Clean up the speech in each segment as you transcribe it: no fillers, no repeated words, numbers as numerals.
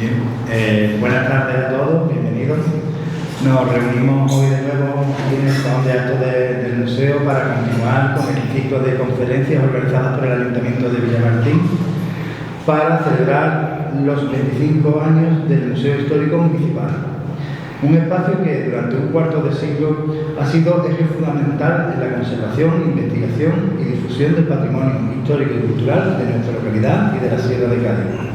Bien, buenas tardes a todos, bienvenidos. Nos reunimos hoy de nuevo en el salón de actos del museo para continuar con el ciclo de conferencias organizadas por el Ayuntamiento de Villamartín para celebrar los 25 años del Museo Histórico Municipal. Un espacio que durante un cuarto de siglo ha sido eje fundamental en la conservación, investigación y difusión del patrimonio histórico y cultural de nuestra localidad y de la Sierra de Cádiz.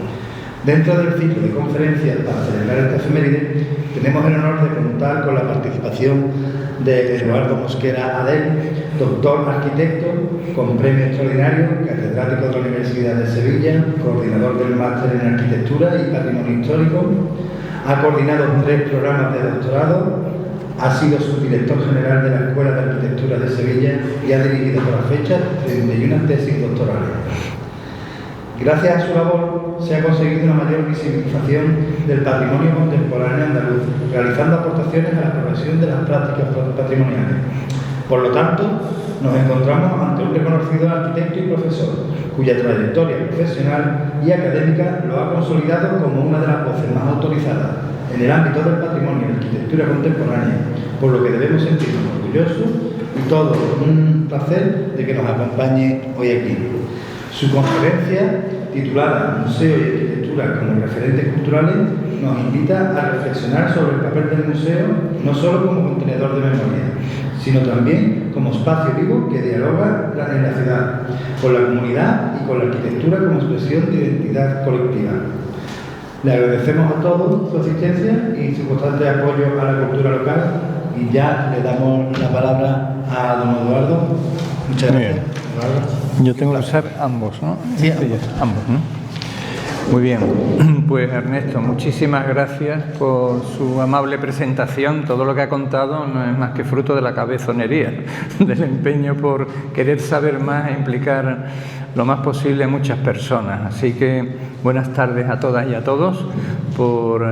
Dentro del ciclo de conferencias para celebrar esta efeméride, tenemos el honor de contar con la participación de Eduardo Mosquera Adel, doctor arquitecto con premio extraordinario, catedrático de la Universidad de Sevilla, coordinador del máster en arquitectura y patrimonio histórico, ha coordinado 3 programas de doctorado, ha sido subdirector general de la Escuela de Arquitectura de Sevilla y ha dirigido por la fecha 31 tesis doctorales. Gracias a su labor se ha conseguido una mayor visibilización del patrimonio contemporáneo andaluz, realizando aportaciones a la progresión de las prácticas patrimoniales. Por lo tanto, nos encontramos ante un reconocido arquitecto y profesor, cuya trayectoria profesional y académica lo ha consolidado como una de las voces más autorizadas en el ámbito del patrimonio y la arquitectura contemporánea, por lo que debemos sentirnos orgullosos y todo un placer de que nos acompañe hoy aquí. Su conferencia, titulada Museo y Arquitectura como referentes culturales, nos invita a reflexionar sobre el papel del museo no solo como contenedor de memoria, sino también como espacio vivo que dialoga en la ciudad, con la comunidad y con la arquitectura como expresión de identidad colectiva. Le agradecemos a todos su asistencia y su constante apoyo a la cultura local y ya le damos la palabra a don Eduardo. Muchas gracias. Yo tengo que usar ambos, ¿no? Sí, ambos, ¿no? Muy bien, pues Ernesto, muchísimas gracias por su amable presentación. Todo lo que ha contado no es más que fruto de la cabezonería, del empeño por querer saber más e implicar lo más posible a muchas personas. Así que buenas tardes a todas y a todos por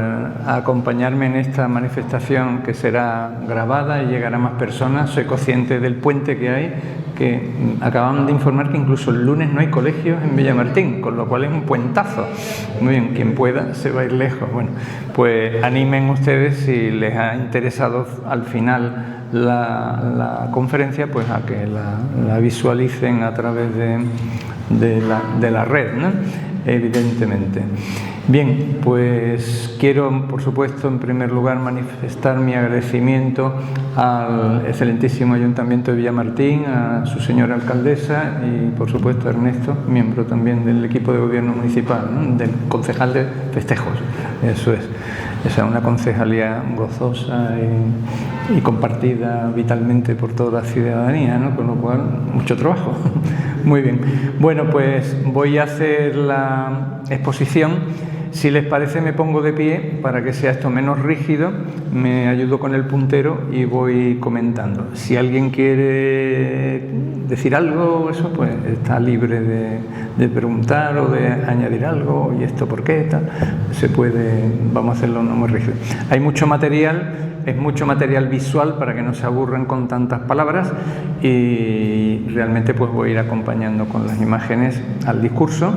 acompañarme en esta manifestación que será grabada y llegará a más personas. Soy consciente del puente que hay, que acaban de informar que incluso el lunes no hay colegios en Villamartín, con lo cual es un puentazo. Muy bien, quien pueda se va a ir lejos. Bueno, pues animen ustedes, si les ha interesado al final la conferencia, pues a que la visualicen a través de la red, ¿no? Evidentemente. Bien, pues quiero, por supuesto, en primer lugar manifestar mi agradecimiento al excelentísimo Ayuntamiento de Villamartín, a su señora alcaldesa y, por supuesto, a Ernesto, miembro también del equipo de gobierno municipal, ¿no? Del concejal de festejos. Eso es. Esa es una concejalía gozosa y compartida vitalmente por toda la ciudadanía, ¿no? Con lo cual, mucho trabajo. Muy bien. Bueno, pues voy a hacer la exposición. Si les parece, me pongo de pie para que sea esto menos rígido, me ayudo con el puntero y voy comentando. Si alguien quiere decir algo, eso, pues está libre de preguntar o de añadir algo, y esto por qué, tal. Se puede, vamos a hacerlo no muy rígido. Hay mucho material, es mucho material visual para que no se aburran con tantas palabras, y realmente pues voy a ir acompañando con las imágenes al discurso.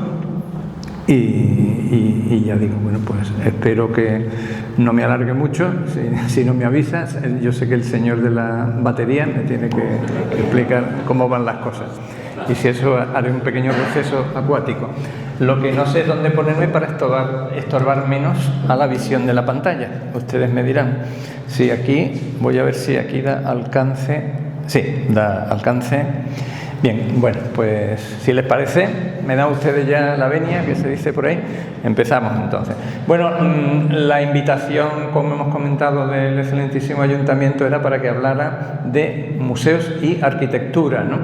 Y ya digo, bueno, pues espero que no me alargue mucho. Si no me avisas, yo sé que el señor de la batería me tiene que explicar cómo van las cosas, y si eso haré un pequeño receso acuático. Lo que no sé es dónde ponerme para estorbar menos a la visión de la pantalla. Ustedes me dirán. Si aquí, voy a ver si aquí da alcance. Sí, da alcance. Bien, bueno, pues si les parece, me dan ustedes ya la venia, que se dice por ahí. Empezamos entonces. Bueno, la invitación, como hemos comentado, del excelentísimo Ayuntamiento era para que hablara de museos y arquitectura, ¿no?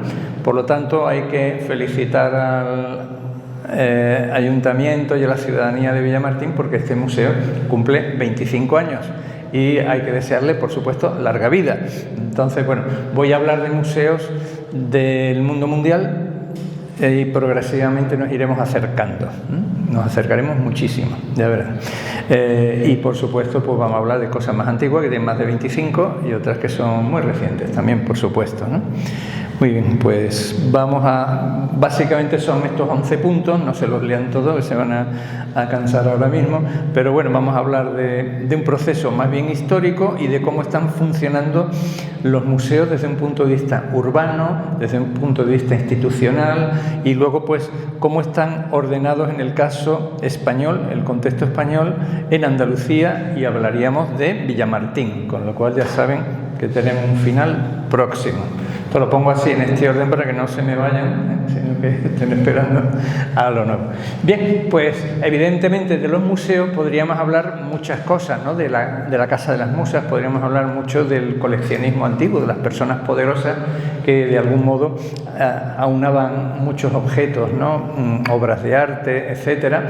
Por lo tanto, hay que felicitar al Ayuntamiento y a la ciudadanía de Villamartín porque este museo cumple 25 años. Y hay que desearle, por supuesto, larga vida. Entonces, bueno, voy a hablar de museos del mundo mundial y progresivamente nos iremos acercando. Nos acercaremos muchísimo, de verdad. Y, por supuesto, pues vamos a hablar de cosas más antiguas, que tienen más de 25, y otras que son muy recientes también, por supuesto, ¿no? Muy bien, pues básicamente son estos 11 puntos, no se los lean todos, se van a cansar ahora mismo, pero bueno, vamos a hablar de un proceso más bien histórico y de cómo están funcionando los museos desde un punto de vista urbano, desde un punto de vista institucional y luego pues cómo están ordenados en el caso español, el contexto español, en Andalucía, y hablaríamos de Villamartín, con lo cual ya saben que tenemos un final próximo. Esto lo pongo así en este orden para que no se me vayan, sino que estén esperando a lo nuevo. Bien, pues evidentemente de los museos podríamos hablar muchas cosas, ¿no? De la Casa de las Musas, podríamos hablar mucho del coleccionismo antiguo, de las personas poderosas que de algún modo aunaban muchos objetos, ¿no? Obras de arte, etcétera.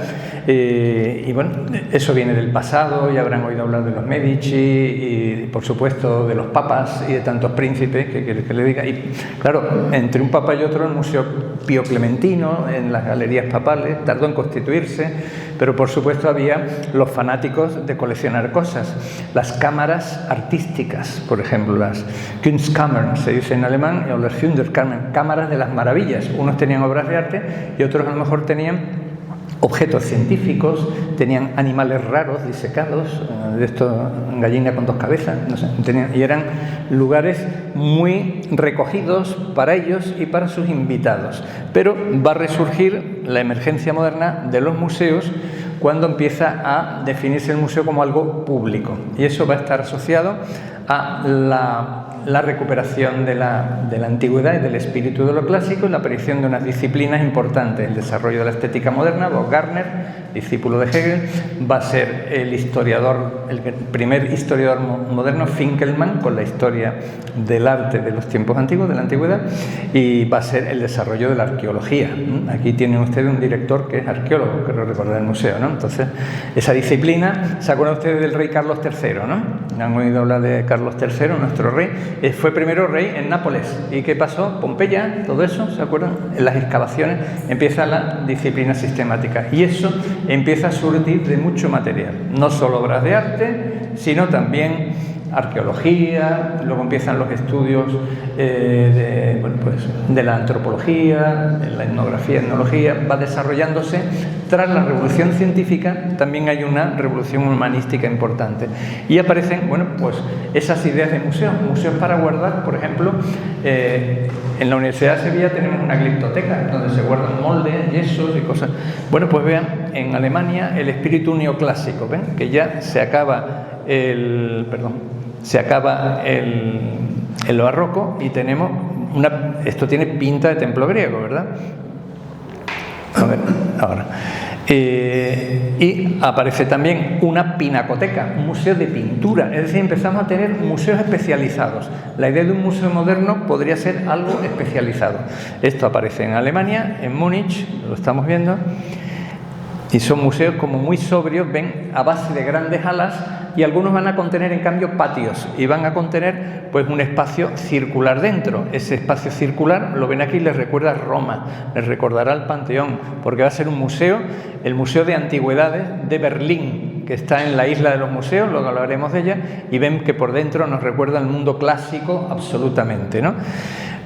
Y bueno, eso viene del pasado, ya habrán oído hablar de los Medici y por supuesto de los papas y de tantos príncipes que le diga. Y claro, entre un papa y otro, el Museo Pío Clementino, en las galerías papales, tardó en constituirse, pero por supuesto había los fanáticos de coleccionar cosas. Las cámaras artísticas, por ejemplo, las Kunstkammern, se dice en alemán, o las Wunderkammern, cámaras de las maravillas. Unos tenían obras de arte y otros a lo mejor tenían objetos científicos, tenían animales raros, disecados, de esto, gallina con 2 cabezas, no sé, y eran lugares muy recogidos para ellos y para sus invitados. Pero va a resurgir la emergencia moderna de los museos cuando empieza a definirse el museo como algo público, y eso va a estar asociado a la recuperación de la antigüedad y del espíritu de lo clásico y la aparición de unas disciplinas importantes. El desarrollo de la estética moderna, Bob Gardner, discípulo de Hegel, va a ser el primer historiador moderno, Finkelmann, con la historia del arte de los tiempos antiguos, de la antigüedad, y va a ser el desarrollo de la arqueología. Aquí tienen ustedes un director que es arqueólogo, creo recordar el museo, ¿no? Entonces, esa disciplina, ¿se acuerdan ustedes del rey Carlos III, no? ¿Han oído hablar de Carlos III, nuestro rey? Fue primero rey en Nápoles. ¿Y qué pasó? Pompeya, todo eso, ¿se acuerdan? En las excavaciones empieza la disciplina sistemática y eso empieza a surtir de mucho material, no solo obras de arte, sino también arqueología, luego empiezan los estudios de la antropología, de la etnografía, va desarrollándose. Tras la revolución científica también hay una revolución humanística importante y aparecen, esas ideas de museos para guardar. Por ejemplo, en la Universidad de Sevilla tenemos una gliptoteca donde se guardan moldes, yesos y cosas. Bueno, pues vean, en Alemania el espíritu neoclásico, ¿ven? Que ya se acaba el barroco y tenemos esto tiene pinta de templo griego, ¿verdad? A ver, ahora. Y aparece también una pinacoteca, un museo de pintura, es decir, empezamos a tener museos especializados. La idea de un museo moderno podría ser algo especializado. Esto aparece en Alemania, en Múnich, lo estamos viendo, y son museos como muy sobrios, ven, a base de grandes alas, y algunos van a contener en cambio patios y van a contener pues un espacio circular dentro. Ese espacio circular, lo ven aquí, les recuerda a Roma, les recordará al Panteón, porque va a ser un museo, el Museo de Antigüedades de Berlín, que está en la isla de los museos, luego hablaremos de ella, y ven que por dentro nos recuerda al mundo clásico absolutamente, ¿no?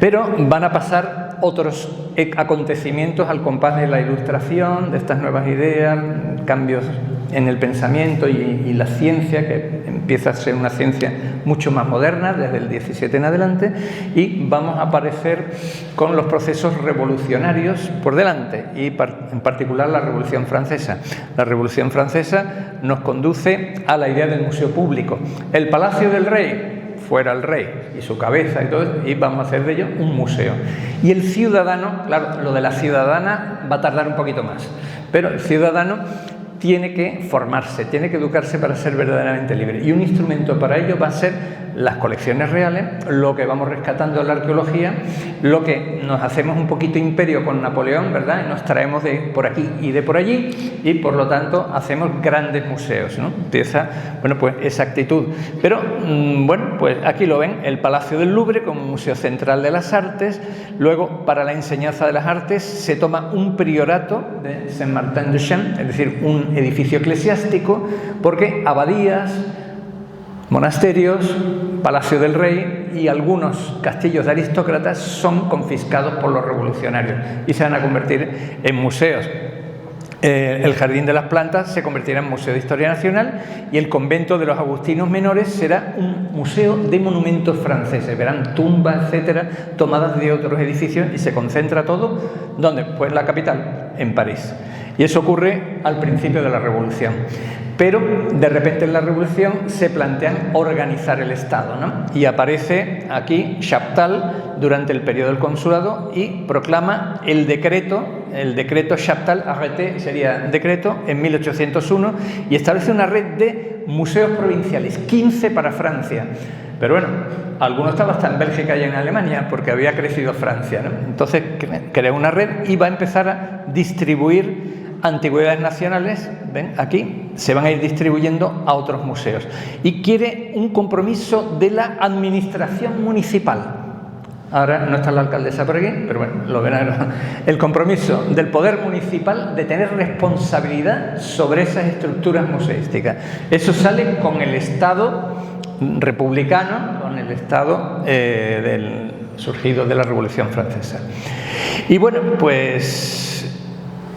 Pero van a pasar otros acontecimientos al compás de la ilustración, de estas nuevas ideas, cambios en el pensamiento y la ciencia, que empieza a ser una ciencia mucho más moderna desde el 17 en adelante, y vamos a aparecer con los procesos revolucionarios por delante, y en particular la Revolución Francesa. La Revolución Francesa nos conduce a la idea del museo público. El Palacio del Rey, fuera el rey y su cabeza y todo eso, y vamos a hacer de ello un museo. Y el ciudadano, claro, lo de la ciudadana va a tardar un poquito más, pero el ciudadano tiene que formarse, tiene que educarse para ser verdaderamente libre, y un instrumento para ello va a ser las colecciones reales, lo que vamos rescatando de la arqueología, lo que nos hacemos un poquito imperio con Napoleón, ¿verdad? Y nos traemos de por aquí y de por allí, y por lo tanto hacemos grandes museos, ¿no? Empieza, pues esa actitud. Pero, pues aquí lo ven, el Palacio del Louvre como Museo Central de las Artes. Luego, para la enseñanza de las artes, se toma un priorato de Saint-Martin-de-Champs, es decir, un edificio eclesiástico, porque abadías, monasterios, Palacio del Rey y algunos castillos de aristócratas son confiscados por los revolucionarios y se van a convertir en museos. El Jardín de las Plantas se convertirá en Museo de Historia Nacional y el convento de los agustinos menores será un museo de monumentos franceses. Verán tumbas, etcétera, tomadas de otros edificios y se concentra todo, ¿dónde? Pues la capital, en París. Y eso ocurre al principio de la Revolución. Pero de repente en la Revolución se plantean organizar el Estado, ¿no? Y aparece aquí Chaptal durante el periodo del consulado y proclama el decreto Chaptal Arrêté, sería decreto, en 1801, y establece una red de museos provinciales, 15 para Francia. Pero bueno, algunos estaban hasta en Bélgica y en Alemania porque había crecido Francia, ¿no? Entonces crea una red y va a empezar a distribuir antigüedades nacionales, ven, aquí se van a ir distribuyendo a otros museos y quiere un compromiso de la administración municipal. Ahora no está la alcaldesa por aquí, pero bueno, lo verán. El compromiso del poder municipal de tener responsabilidad sobre esas estructuras museísticas. Eso sale con el Estado republicano, con el Estado surgido de la Revolución Francesa. Y bueno, pues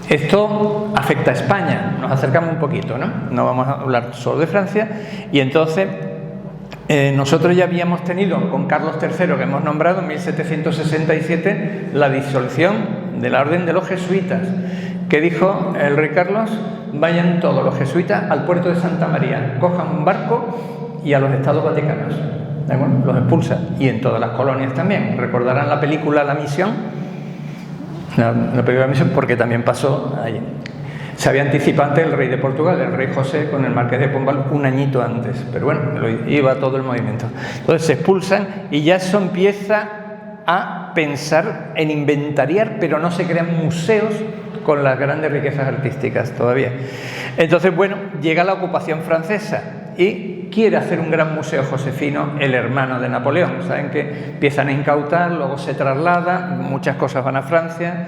esto afecta a España, nos acercamos un poquito, ¿no? No vamos a hablar solo de Francia. Y entonces nosotros ya habíamos tenido con Carlos III, que hemos nombrado en 1767, la disolución de la Orden de los Jesuitas, que dijo el rey Carlos: vayan todos los jesuitas al puerto de Santa María, cojan un barco y a los Estados Vaticanos. ¿De acuerdo? Los expulsa. Y en todas las colonias también. Recordarán la película La Misión. La película La Misión, porque también pasó allí. Se había anticipado antes el rey de Portugal, el rey José, con el marqués de Pombal un añito antes, pero bueno, iba todo el movimiento. Entonces se expulsan y ya eso empieza a pensar en inventariar, pero no se crean museos con las grandes riquezas artísticas todavía. Entonces, bueno, llega la ocupación francesa y quiere hacer un gran museo josefino, el hermano de Napoleón. Saben que empiezan a incautar, luego se traslada, muchas cosas van a Francia,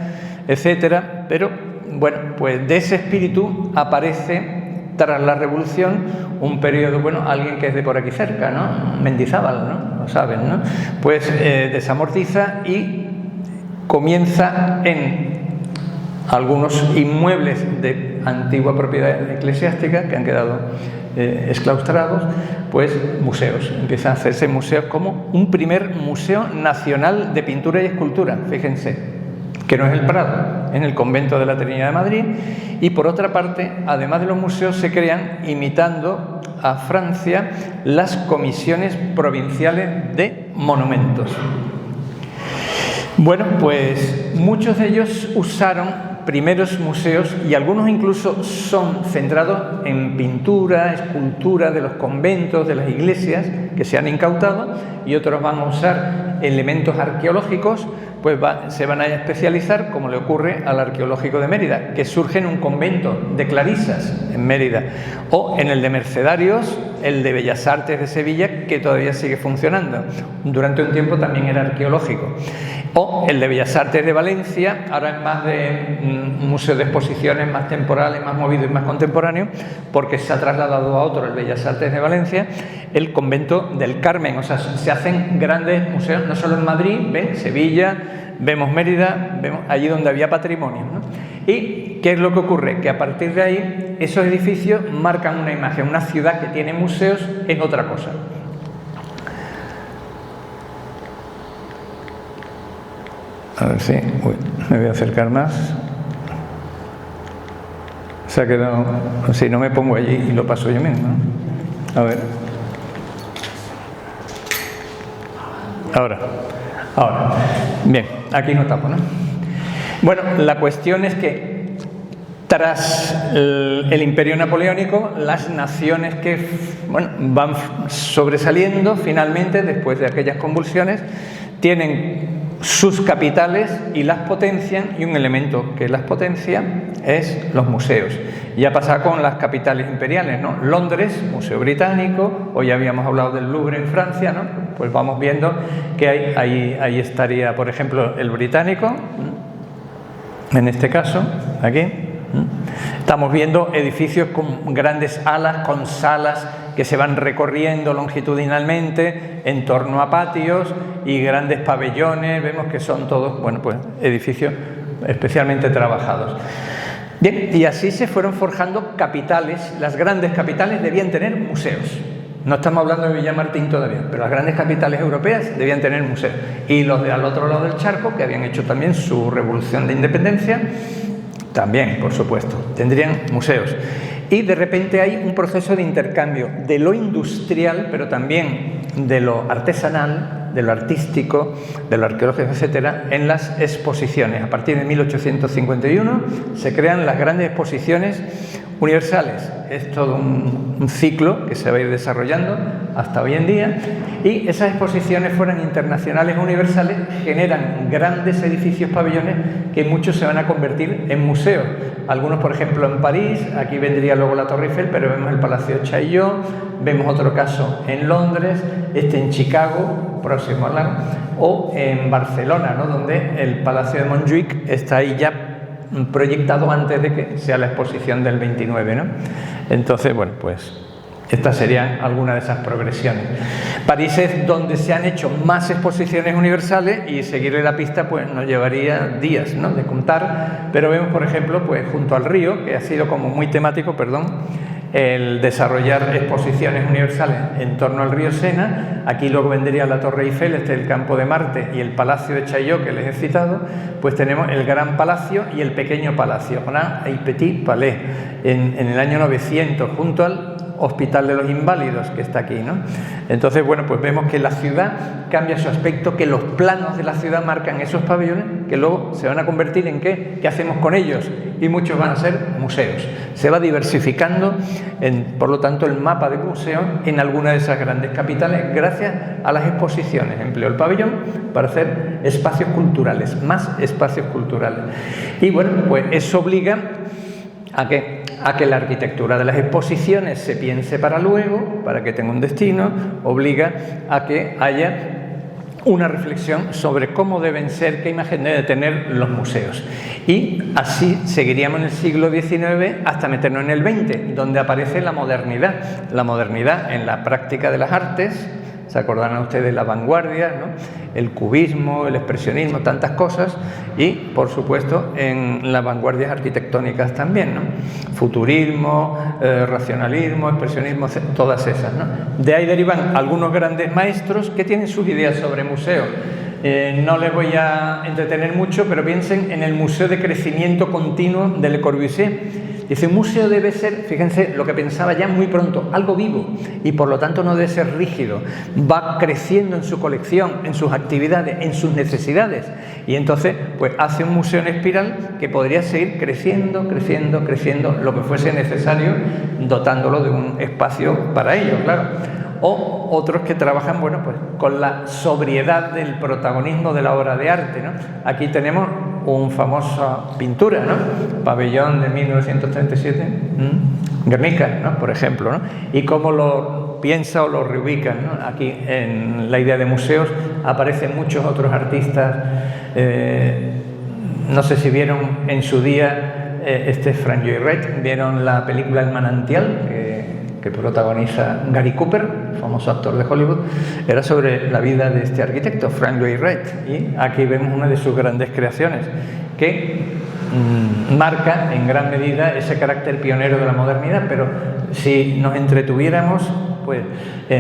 etcétera, pero bueno, pues de ese espíritu aparece tras la Revolución un periodo, bueno, alguien que es de por aquí cerca, ¿no? Mendizábal, ¿no? Lo saben, ¿no? Pues desamortiza y comienza en algunos inmuebles de antigua propiedad eclesiástica que han quedado exclaustrados, pues museos. Empiezan a hacerse museos como un primer museo nacional de pintura y escultura, fíjense, que no es el Prado, en el convento de la Trinidad de Madrid. Y por otra parte, además de los museos, se crean, imitando a Francia, las comisiones provinciales de monumentos. Bueno, pues muchos de ellos usaron primeros museos y algunos incluso son centrados en pintura, escultura de los conventos, de las iglesias que se han incautado, y otros van a usar elementos arqueológicos, pues se van a especializar, como le ocurre al arqueológico de Mérida, que surge en un convento de clarisas en Mérida, o en el de Mercedarios, el de Bellas Artes de Sevilla, que todavía sigue funcionando. Durante un tiempo también era arqueológico. O el de Bellas Artes de Valencia, ahora es más de un museo de exposiciones, más temporales, más movido y más contemporáneo, porque se ha trasladado a otro, el Bellas Artes de Valencia, el convento del Carmen. O sea, se hacen grandes museos, no solo en Madrid, ven Sevilla, vemos Mérida, vemos allí donde había patrimonio, ¿no? ¿Y qué es lo que ocurre? Que a partir de ahí esos edificios marcan una imagen. Una ciudad que tiene museos es otra cosa. A ver si me voy a acercar más. Se ha quedado. Si no me pongo allí y lo paso yo mismo, ¿no? A ver. Ahora. Bien, aquí no tapo, ¿no? Bueno, la cuestión es que tras el Imperio Napoleónico, las naciones que van sobresaliendo finalmente después de aquellas convulsiones tienen sus capitales y las potencian, y un elemento que las potencia es los museos. Ya pasa con las capitales imperiales, ¿no? Londres, Museo Británico, o ya habíamos hablado del Louvre en Francia, ¿no? Pues vamos viendo que ahí estaría, por ejemplo, el Británico, en este caso, aquí. Estamos viendo edificios con grandes alas, con salas que se van recorriendo longitudinalmente en torno a patios y grandes pabellones. Vemos que son todos, bueno, pues edificios especialmente trabajados. Bien, y así se fueron forjando capitales. Las grandes capitales debían tener museos. No estamos hablando de Villamartín todavía, pero las grandes capitales europeas debían tener museos. Y los de al otro lado del charco, que habían hecho también su revolución de independencia, también, por supuesto, tendrían museos. Y de repente hay un proceso de intercambio de lo industrial, pero también de lo artesanal, de lo artístico, de lo arqueológico, etcétera, en las exposiciones. A partir de 1851 se crean las grandes exposiciones universales. Es todo un ciclo que se va a ir desarrollando hasta hoy en día, y esas exposiciones, fueran internacionales o universales, generan grandes edificios pabellones que muchos se van a convertir en museos. Algunos, por ejemplo, en París, aquí vendría luego la Torre Eiffel, pero vemos el Palacio Chaillot, vemos otro caso en Londres, en Chicago, próximo al lago, o en Barcelona, ¿no?, donde el Palacio de Montjuïc está ahí ya proyectado antes de que sea la exposición del 29, ¿no? Entonces, bueno, pues estas serían algunas de esas progresiones. París es donde se han hecho más exposiciones universales, y seguirle la pista pues nos llevaría días, ¿no?, de contar, pero vemos, por ejemplo, pues junto al río, que ha sido como muy temático, el desarrollar exposiciones universales en torno al río Sena. Aquí luego vendría la Torre Eiffel, el Campo de Marte y el Palacio de Chaillot que les he citado. Pues tenemos el Gran Palacio y el Pequeño Palacio, Grand et Petit Palais, en el año 900, junto al Hospital de los Inválidos, que está aquí, ¿no? Entonces, bueno, pues vemos que la ciudad cambia su aspecto, que los planos de la ciudad marcan esos pabellones, que luego se van a convertir en ¿qué? ¿Qué hacemos con ellos? Y muchos van a ser museos. Se va diversificando, por lo tanto, el mapa de museos en alguna de esas grandes capitales, gracias a las exposiciones. Empleó el pabellón para hacer espacios culturales, más espacios culturales. Y bueno, pues eso obliga ¿a qué? A que la arquitectura de las exposiciones se piense para luego, para que tenga un destino, obliga a que haya una reflexión sobre cómo deben ser, qué imagen deben tener los museos. Y así seguiríamos en el siglo XIX hasta meternos en el XX, donde aparece la modernidad en la práctica de las artes. Se acordarán ustedes de la vanguardia, ¿no?, el cubismo, el expresionismo, tantas cosas, y por supuesto en las vanguardias arquitectónicas también, ¿no?, futurismo, racionalismo, expresionismo, todas esas, ¿no? De ahí derivan algunos grandes maestros que tienen sus ideas sobre museos. No les voy a entretener mucho, pero piensen en el Museo de Crecimiento Continuo de Le Corbusier. Dice, un museo debe ser, fíjense lo que pensaba ya muy pronto, algo vivo, y por lo tanto no debe ser rígido. Va creciendo en su colección, en sus actividades, en sus necesidades, y entonces pues hace un museo en espiral que podría seguir creciendo, creciendo, creciendo, lo que fuese necesario, dotándolo de un espacio para ello, claro. O otros que trabajan, bueno, pues con la sobriedad del protagonismo de la obra de arte, ¿no? Aquí tenemos una famosa pintura, ¿no?, Pabellón de 1937, Guernica, ¿no?, por ejemplo, ¿no? Y cómo lo piensa o lo reubica, ¿no? Aquí en la idea de museos aparecen muchos otros artistas. No sé si vieron en su día Frank Lloyd Wright, vieron la película El Manantial, que protagoniza Gary Cooper, famoso actor de Hollywood. Era sobre la vida de este arquitecto, Frank Lloyd Wright, y aquí vemos una de sus grandes creaciones que marca en gran medida ese carácter pionero de la modernidad. Pero si nos entretuviéramos, pues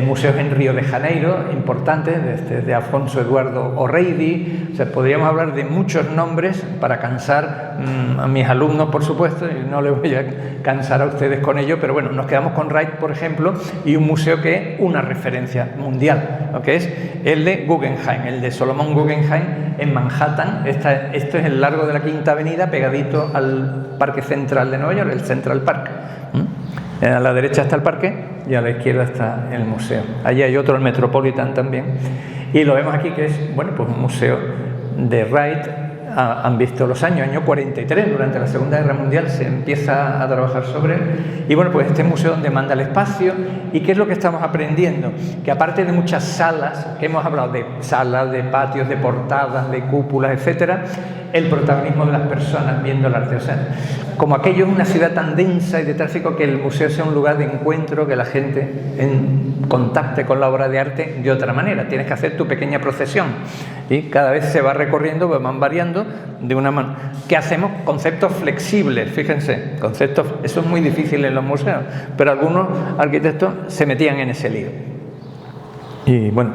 museos en Río de Janeiro importantes, de Afonso Eduardo O'Reilly. O sea, podríamos hablar de muchos nombres para cansar a mis alumnos, por supuesto, y no les voy a cansar a ustedes con ello, pero bueno, nos quedamos con Wright, por ejemplo, y un museo que es una referencia mundial, ¿no?, que es el de Guggenheim, el de Solomon Guggenheim en Manhattan. Esto es el largo de la Quinta Avenida, pegadito al Parque Central de Nueva York, el Central Park. A la derecha está el parque y a la izquierda está el museo. Allí hay otro, el Metropolitan también. Y lo vemos aquí, que es, bueno, pues un museo de Wright, han visto los año 43, durante la Segunda Guerra Mundial se empieza a trabajar sobre él. Y bueno, pues este museo donde manda el espacio. ¿Y qué es lo que estamos aprendiendo? Que aparte de muchas salas, que hemos hablado de salas, de patios, de portadas, de cúpulas, etcétera, el protagonismo de las personas viendo el arte. O sea, como aquello es una ciudad tan densa y de tráfico, que el museo sea un lugar de encuentro, que la gente contacte con la obra de arte de otra manera. Tienes que hacer tu pequeña procesión y cada vez se va recorriendo, van variando de una manera. ¿Qué hacemos? Conceptos flexibles, fíjense, conceptos, eso es muy difícil en los museos, pero algunos arquitectos se metían en ese lío. Y bueno,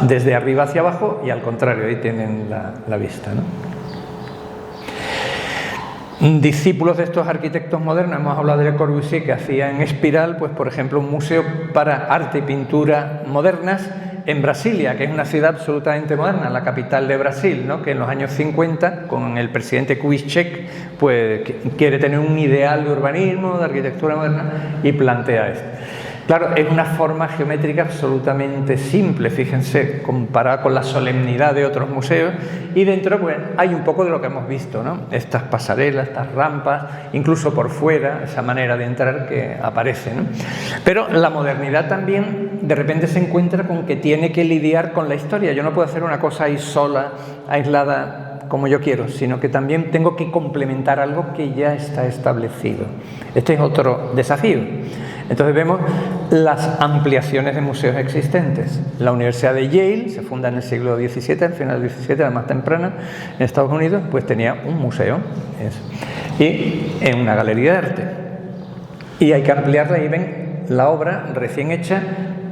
desde arriba hacia abajo y al contrario, ahí tienen la vista, ¿no? Discípulos de estos arquitectos modernos, hemos hablado de Le Corbusier, que hacía en espiral, pues por ejemplo, un museo para arte y pintura modernas en Brasilia, que es una ciudad absolutamente moderna, la capital de Brasil, ¿no? Que en los años 50, con el presidente Kubitschek, pues quiere tener un ideal de urbanismo, de arquitectura moderna, y plantea esto. Claro, es una forma geométrica absolutamente simple, fíjense, comparada con la solemnidad de otros museos, y dentro pues hay un poco de lo que hemos visto, ¿no? Estas pasarelas, estas rampas, incluso por fuera, esa manera de entrar que aparece, ¿no? Pero la modernidad también de repente se encuentra con que tiene que lidiar con la historia. Yo no puedo hacer una cosa ahí sola, aislada, como yo quiero, sino que también tengo que complementar algo que ya está establecido. Este es otro desafío. Entonces vemos las ampliaciones de museos existentes. La Universidad de Yale se funda en el siglo XVII, al final del XVII, la más temprana, en Estados Unidos, pues tenía un museo y en una galería de arte. Y hay que ampliarla, y ven la obra recién hecha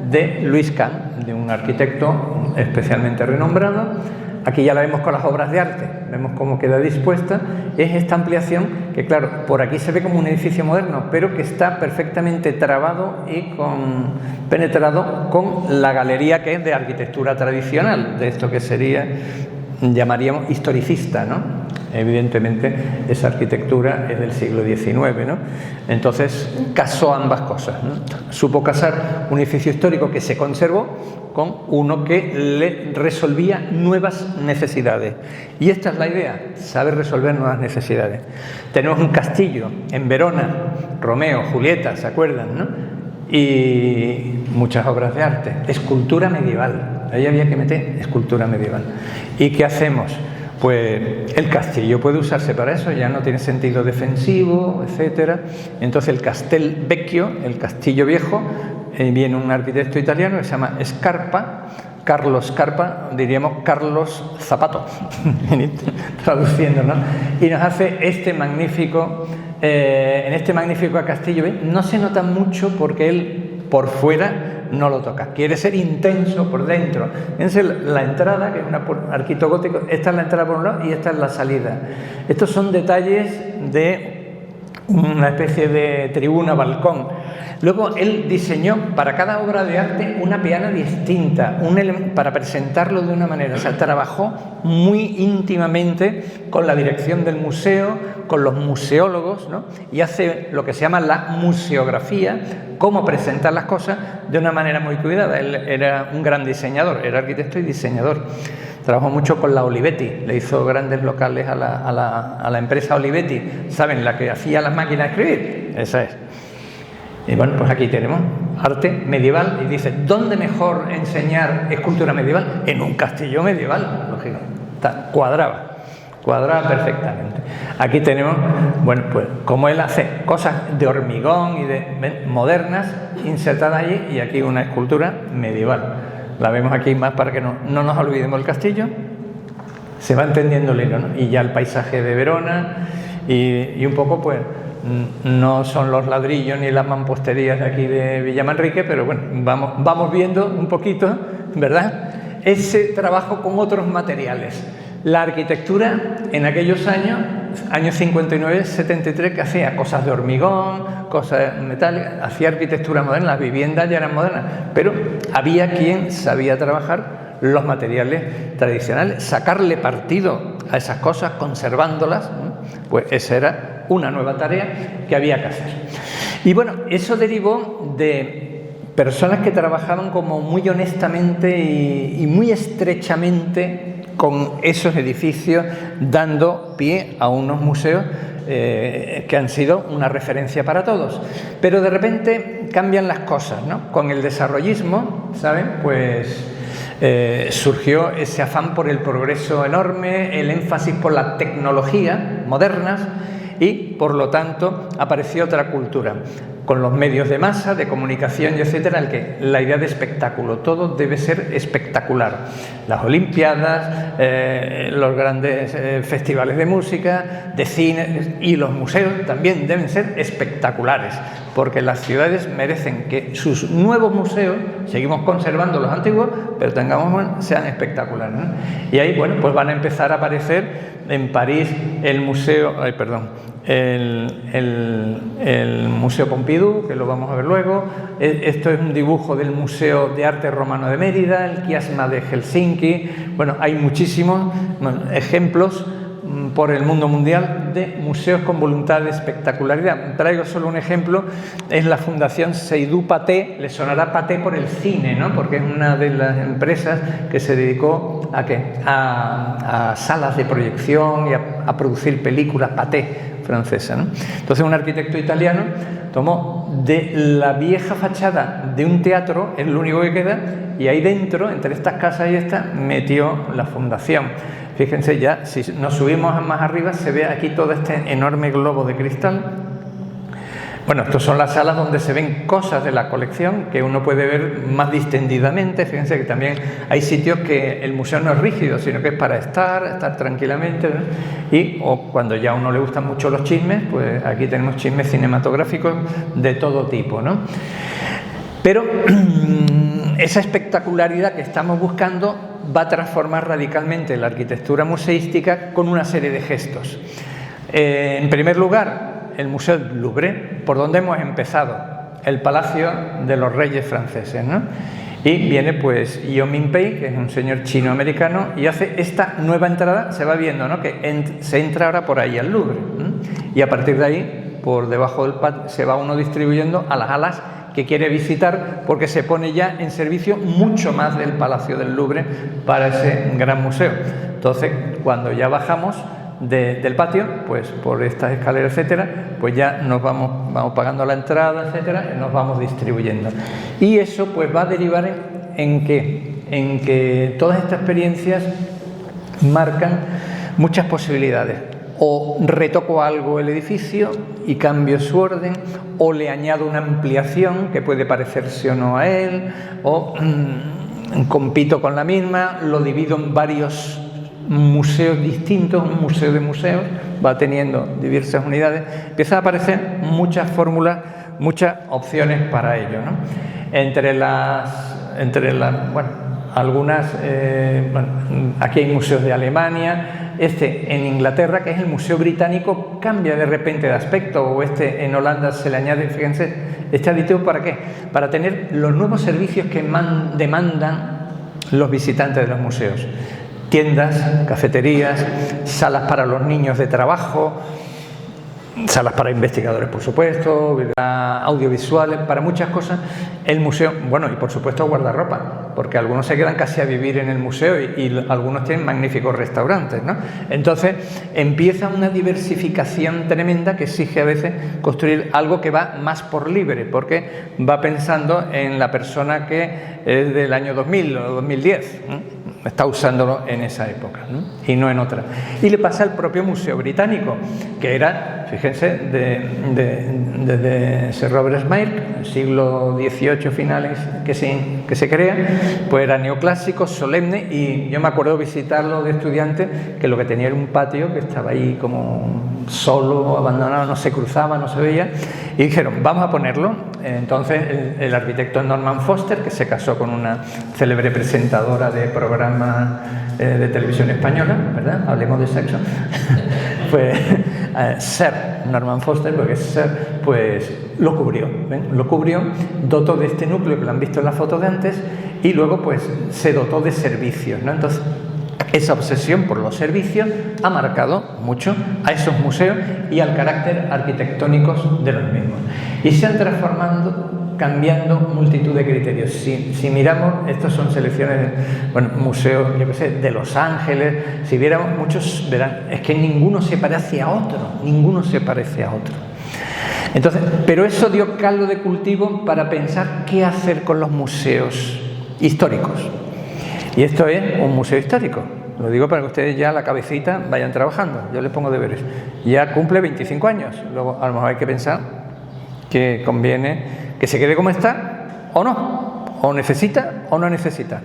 de Louis Kahn, de un arquitecto especialmente renombrado. Aquí ya la vemos con las obras de arte, vemos cómo queda dispuesta. Es esta ampliación que, claro, por aquí se ve como un edificio moderno, pero que está perfectamente trabado y penetrado con la galería, que es de arquitectura tradicional, de esto que llamaríamos historicista, ¿no? Evidentemente esa arquitectura es del siglo XIX, ¿no? Entonces casó ambas cosas, ¿no? Supo casar un edificio histórico que se conservó con uno que le resolvía nuevas necesidades. Y esta es la idea, saber resolver nuevas necesidades. Tenemos un castillo en Verona, Romeo, Julieta, ¿se acuerdan, no? Y muchas obras de arte, escultura medieval, ahí había que meter escultura medieval. ¿Y qué hacemos? Pues el castillo puede usarse para eso, ya no tiene sentido defensivo, etcétera. Entonces el Castel Vecchio, el castillo viejo, viene un arquitecto italiano que se llama Scarpa, Carlos Scarpa, diríamos Carlos Zapato, traduciendo, ¿no? Y nos hace este magnífico, en este magnífico castillo. No se nota mucho porque él por fuera no lo toca, quiere ser intenso por dentro. Fíjense la entrada, que es un arquito gótico, esta es la entrada por un lado y esta es la salida. Estos son detalles de una especie de tribuna, balcón. Luego él diseñó para cada obra de arte una peana distinta, para presentarlo de una manera. O sea, trabajó muy íntimamente con la dirección del museo, con los museólogos, ¿no? Y hace lo que se llama la museografía, cómo presentar las cosas de una manera muy cuidada. Él era un gran diseñador, era arquitecto y diseñador. Trabajó mucho con la Olivetti, le hizo grandes locales a la empresa Olivetti. ¿Saben? La que hacía las máquinas de escribir. Esa es. Y bueno, pues aquí tenemos arte medieval. Y dice, ¿dónde mejor enseñar escultura medieval? En un castillo medieval, lógico. Cuadraba perfectamente. Aquí tenemos, bueno, pues como él hace cosas de hormigón y de modernas insertadas allí, y aquí una escultura medieval. La vemos aquí más para que no nos olvidemos del castillo. Se va entendiendo el hilo, ¿no? Y ya el paisaje de Verona y un poco, pues, no son los ladrillos ni las mamposterías de aquí de Villamanrique, pero bueno, vamos viendo un poquito, ¿verdad?, ese trabajo con otros materiales. La arquitectura en aquellos años 59, 73, que hacía cosas de hormigón, cosas metálicas, hacía arquitectura moderna, las viviendas ya eran modernas, pero había quien sabía trabajar los materiales tradicionales, sacarle partido a esas cosas, conservándolas, pues esa era una nueva tarea que había que hacer. Y bueno, eso derivó de personas que trabajaban como muy honestamente y muy estrechamente con esos edificios dando pie a unos museos que han sido una referencia para todos. Pero de repente cambian las cosas, ¿no? Con el desarrollismo, ¿saben? Pues surgió ese afán por el progreso enorme, el énfasis por la tecnología modernas y, por lo tanto, apareció otra cultura, con los medios de masa, de comunicación y etcétera, el que la idea de espectáculo, todo debe ser espectacular. Las Olimpiadas, los grandes festivales de música, de cine y los museos también deben ser espectaculares, porque las ciudades merecen que sus nuevos museos, seguimos conservando los antiguos, pero sean espectaculares, ¿no? Y ahí, bueno, pues van a empezar a aparecer en París el museo, el Museo Pompidou, que lo vamos a ver luego. Esto es un dibujo del Museo de Arte Romano de Mérida, el Kiasma de Helsinki. Bueno, hay muchísimos ejemplos por el mundo mundial de museos con voluntad de espectacularidad. Traigo solo un ejemplo, es la Fundación Seydoux Pathé. Le sonará Pathé por el cine, ¿no? Porque es una de las empresas que se dedicó ¿a qué? A salas de proyección y a producir películas. Pathé, francesa, ¿no? Entonces un arquitecto italiano tomó de la vieja fachada de un teatro, es lo único que queda, y ahí dentro, entre estas casas y esta, metió la fundación. Fíjense, ya si nos subimos más arriba se ve aquí todo este enorme globo de cristal. Bueno, estas son las salas donde se ven cosas de la colección que uno puede ver más distendidamente. Fíjense que también hay sitios que el museo no es rígido, sino que es para estar tranquilamente, ¿no? Y cuando ya a uno le gustan mucho los chismes, pues aquí tenemos chismes cinematográficos de todo tipo, ¿no? Pero esa espectacularidad que estamos buscando va a transformar radicalmente la arquitectura museística con una serie de gestos. En primer lugar, el Museo del Louvre, por donde hemos empezado, el Palacio de los Reyes franceses, ¿no? Y viene pues Yao Mingpei, que es un señor chino-americano, y hace esta nueva entrada, se va viendo, ¿no? Que se entra ahora por ahí al Louvre, ¿no? Y a partir de ahí, por debajo del patio, se va uno distribuyendo a las alas que quiere visitar, porque se pone ya en servicio mucho más del Palacio del Louvre para ese gran museo. Entonces, cuando ya bajamos del patio, pues por estas escaleras, etcétera, pues ya nos vamos pagando la entrada, etcétera, y nos vamos distribuyendo. Y eso pues va a derivar en que todas estas experiencias marcan muchas posibilidades. O retoco algo el edificio y cambio su orden, o le añado una ampliación que puede parecerse o no a él, o compito con la misma, lo divido en varios museos distintos, un museo de museos, va teniendo diversas unidades, empiezan a aparecer muchas fórmulas, muchas opciones para ello, ¿no? Entre las algunas, aquí hay museos de Alemania, en Inglaterra, que es el Museo Británico, cambia de repente de aspecto, o en Holanda se le añade, fíjense, este aditivo, ¿para qué? Para tener los nuevos servicios que demandan los visitantes de los museos. Tiendas, cafeterías, salas para los niños de trabajo, salas para investigadores, por supuesto, audiovisuales, para muchas cosas. El museo, bueno, y por supuesto guardarropa, porque algunos se quedan casi a vivir en el museo y algunos tienen magníficos restaurantes, ¿no? Entonces empieza una diversificación tremenda que exige a veces construir algo que va más por libre, porque va pensando en la persona que es del año 2000 o 2010, ¿no? Está usándolo en esa época, ¿no? Y no en otra. Y le pasa al propio Museo Británico, que era, fíjense, desde Sir Robert Smith, siglo XVIII finales que se crea, pues era neoclásico, solemne, y yo me acuerdo visitarlo de estudiante, que lo que tenía era un patio que estaba ahí como solo, abandonado, no se cruzaba, no se veía, y dijeron, vamos a ponerlo. Entonces el arquitecto Norman Foster, que se casó con una célebre presentadora de programa de televisión española, ¿verdad? Hablemos de sexo. Pues Sir Norman Foster, porque Sir, pues lo cubrió, ¿ven? Lo cubrió, dotó de este núcleo que lo han visto en la foto de antes, y luego pues se dotó de servicios, ¿no? Entonces esa obsesión por los servicios ha marcado mucho a esos museos y al carácter arquitectónico de los mismos. Y se han transformado cambiando multitud de criterios. Si miramos, estas son selecciones, bueno, museos, yo qué sé, de Los Ángeles, si viéramos muchos, verán, es que ninguno se parece a otro, ninguno se parece a otro. Entonces, pero eso dio caldo de cultivo para pensar qué hacer con los museos históricos. Y esto es un museo histórico. Lo digo para que ustedes ya a la cabecita vayan trabajando. Yo les pongo deberes. Ya cumple 25 años. Luego a lo mejor hay que pensar que conviene que se quede como está o no. O necesita o no necesita.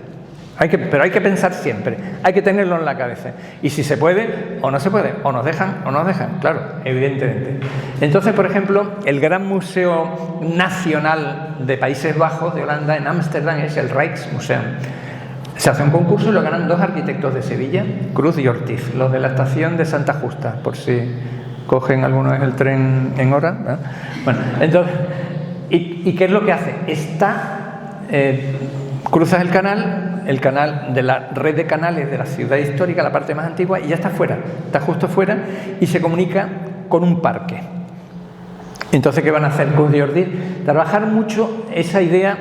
Pero hay que pensar siempre. Hay que tenerlo en la cabeza. Y si se puede o no se puede. O nos dejan o no nos dejan. Claro, evidentemente. Entonces, por ejemplo, el gran museo nacional de Países Bajos, de Holanda, en Ámsterdam, es el Rijksmuseum. Se hace un concurso y lo ganan 2 arquitectos de Sevilla, Cruz y Ortiz, los de la estación de Santa Justa, por si cogen alguna vez el tren en hora, ¿verdad? Bueno, entonces, ¿y qué es lo que hace? Cruzas el canal de la red de canales de la ciudad histórica, la parte más antigua, y ya está fuera, está justo fuera y se comunica con un parque. Entonces, ¿qué van a hacer Cruz y Ortiz? Trabajar mucho esa idea,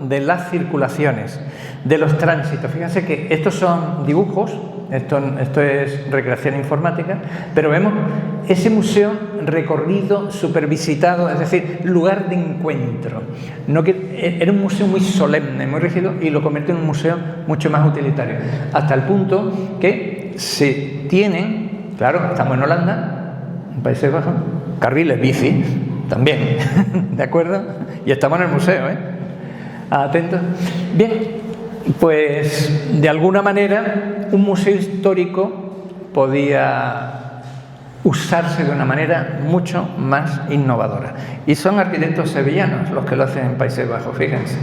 de las circulaciones, de los tránsitos. Fíjense que estos son dibujos, esto es recreación informática, pero vemos ese museo recorrido, supervisitado, es decir, lugar de encuentro. Era un museo muy solemne, muy rígido, y lo convierte en un museo mucho más utilitario. Hasta el punto que se tienen, claro, estamos en Holanda, en Países Bajos, carriles bici, también, ¿de acuerdo? Y estamos en el museo, ¿eh? Atentos. Bien, pues de alguna manera un museo histórico podía usarse de una manera mucho más innovadora. Y son arquitectos sevillanos los que lo hacen en Países Bajos, fíjense.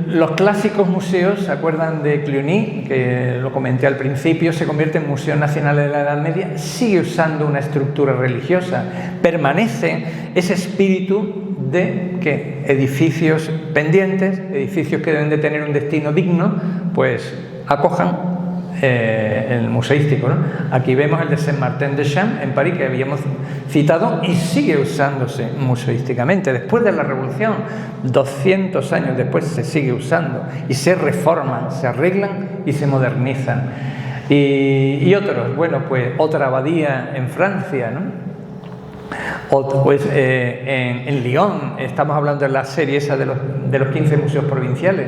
Los clásicos museos, ¿se acuerdan de Cluny? Que lo comenté al principio, se convierte en Museo Nacional de la Edad Media, sigue usando una estructura religiosa, permanece ese espíritu de que edificios pendientes, edificios que deben de tener un destino digno, pues acojan el museístico, ¿no? Aquí vemos el de Saint-Martin-de-Champs en París, que habíamos citado, y sigue usándose museísticamente. Después de la Revolución, 200 años después, se sigue usando y se reforman, se arreglan y se modernizan. Y otros, bueno, pues otra abadía en Francia, ¿no? Pues en Lyon, estamos hablando de la serie esa de los 15 museos provinciales,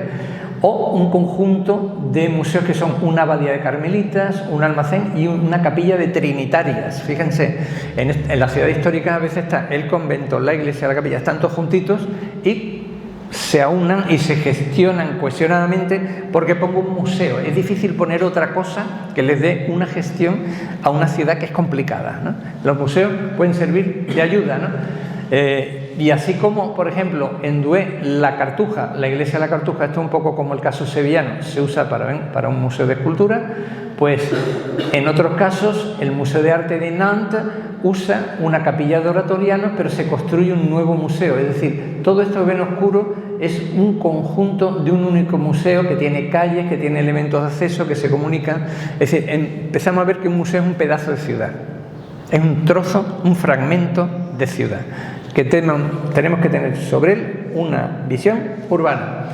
o un conjunto de museos que son una abadía de carmelitas, un almacén y una capilla de trinitarias. Fíjense, en la ciudad histórica a veces está el convento, la iglesia, la capilla, están todos juntitos y se aunan y se gestionan cohesionadamente porque pongo un museo. Es difícil poner otra cosa que les dé una gestión a una ciudad que es complicada, ¿no? Los museos pueden servir de ayuda, ¿no? Y así como, por ejemplo, en Douai, la Cartuja, la iglesia de la Cartuja, esto es un poco como el caso sevillano, se usa para un museo de escultura, pues en otros casos el Museo de Arte de Nantes usa una capilla de oratorianos, pero se construye un nuevo museo. Es decir, todo esto que ven oscuro es un conjunto de un único museo que tiene calles, que tiene elementos de acceso, que se comunican. Es decir, empezamos a ver que un museo es un pedazo de ciudad, es un trozo, un fragmento de ciudad, que tenemos que tener sobre él una visión urbana.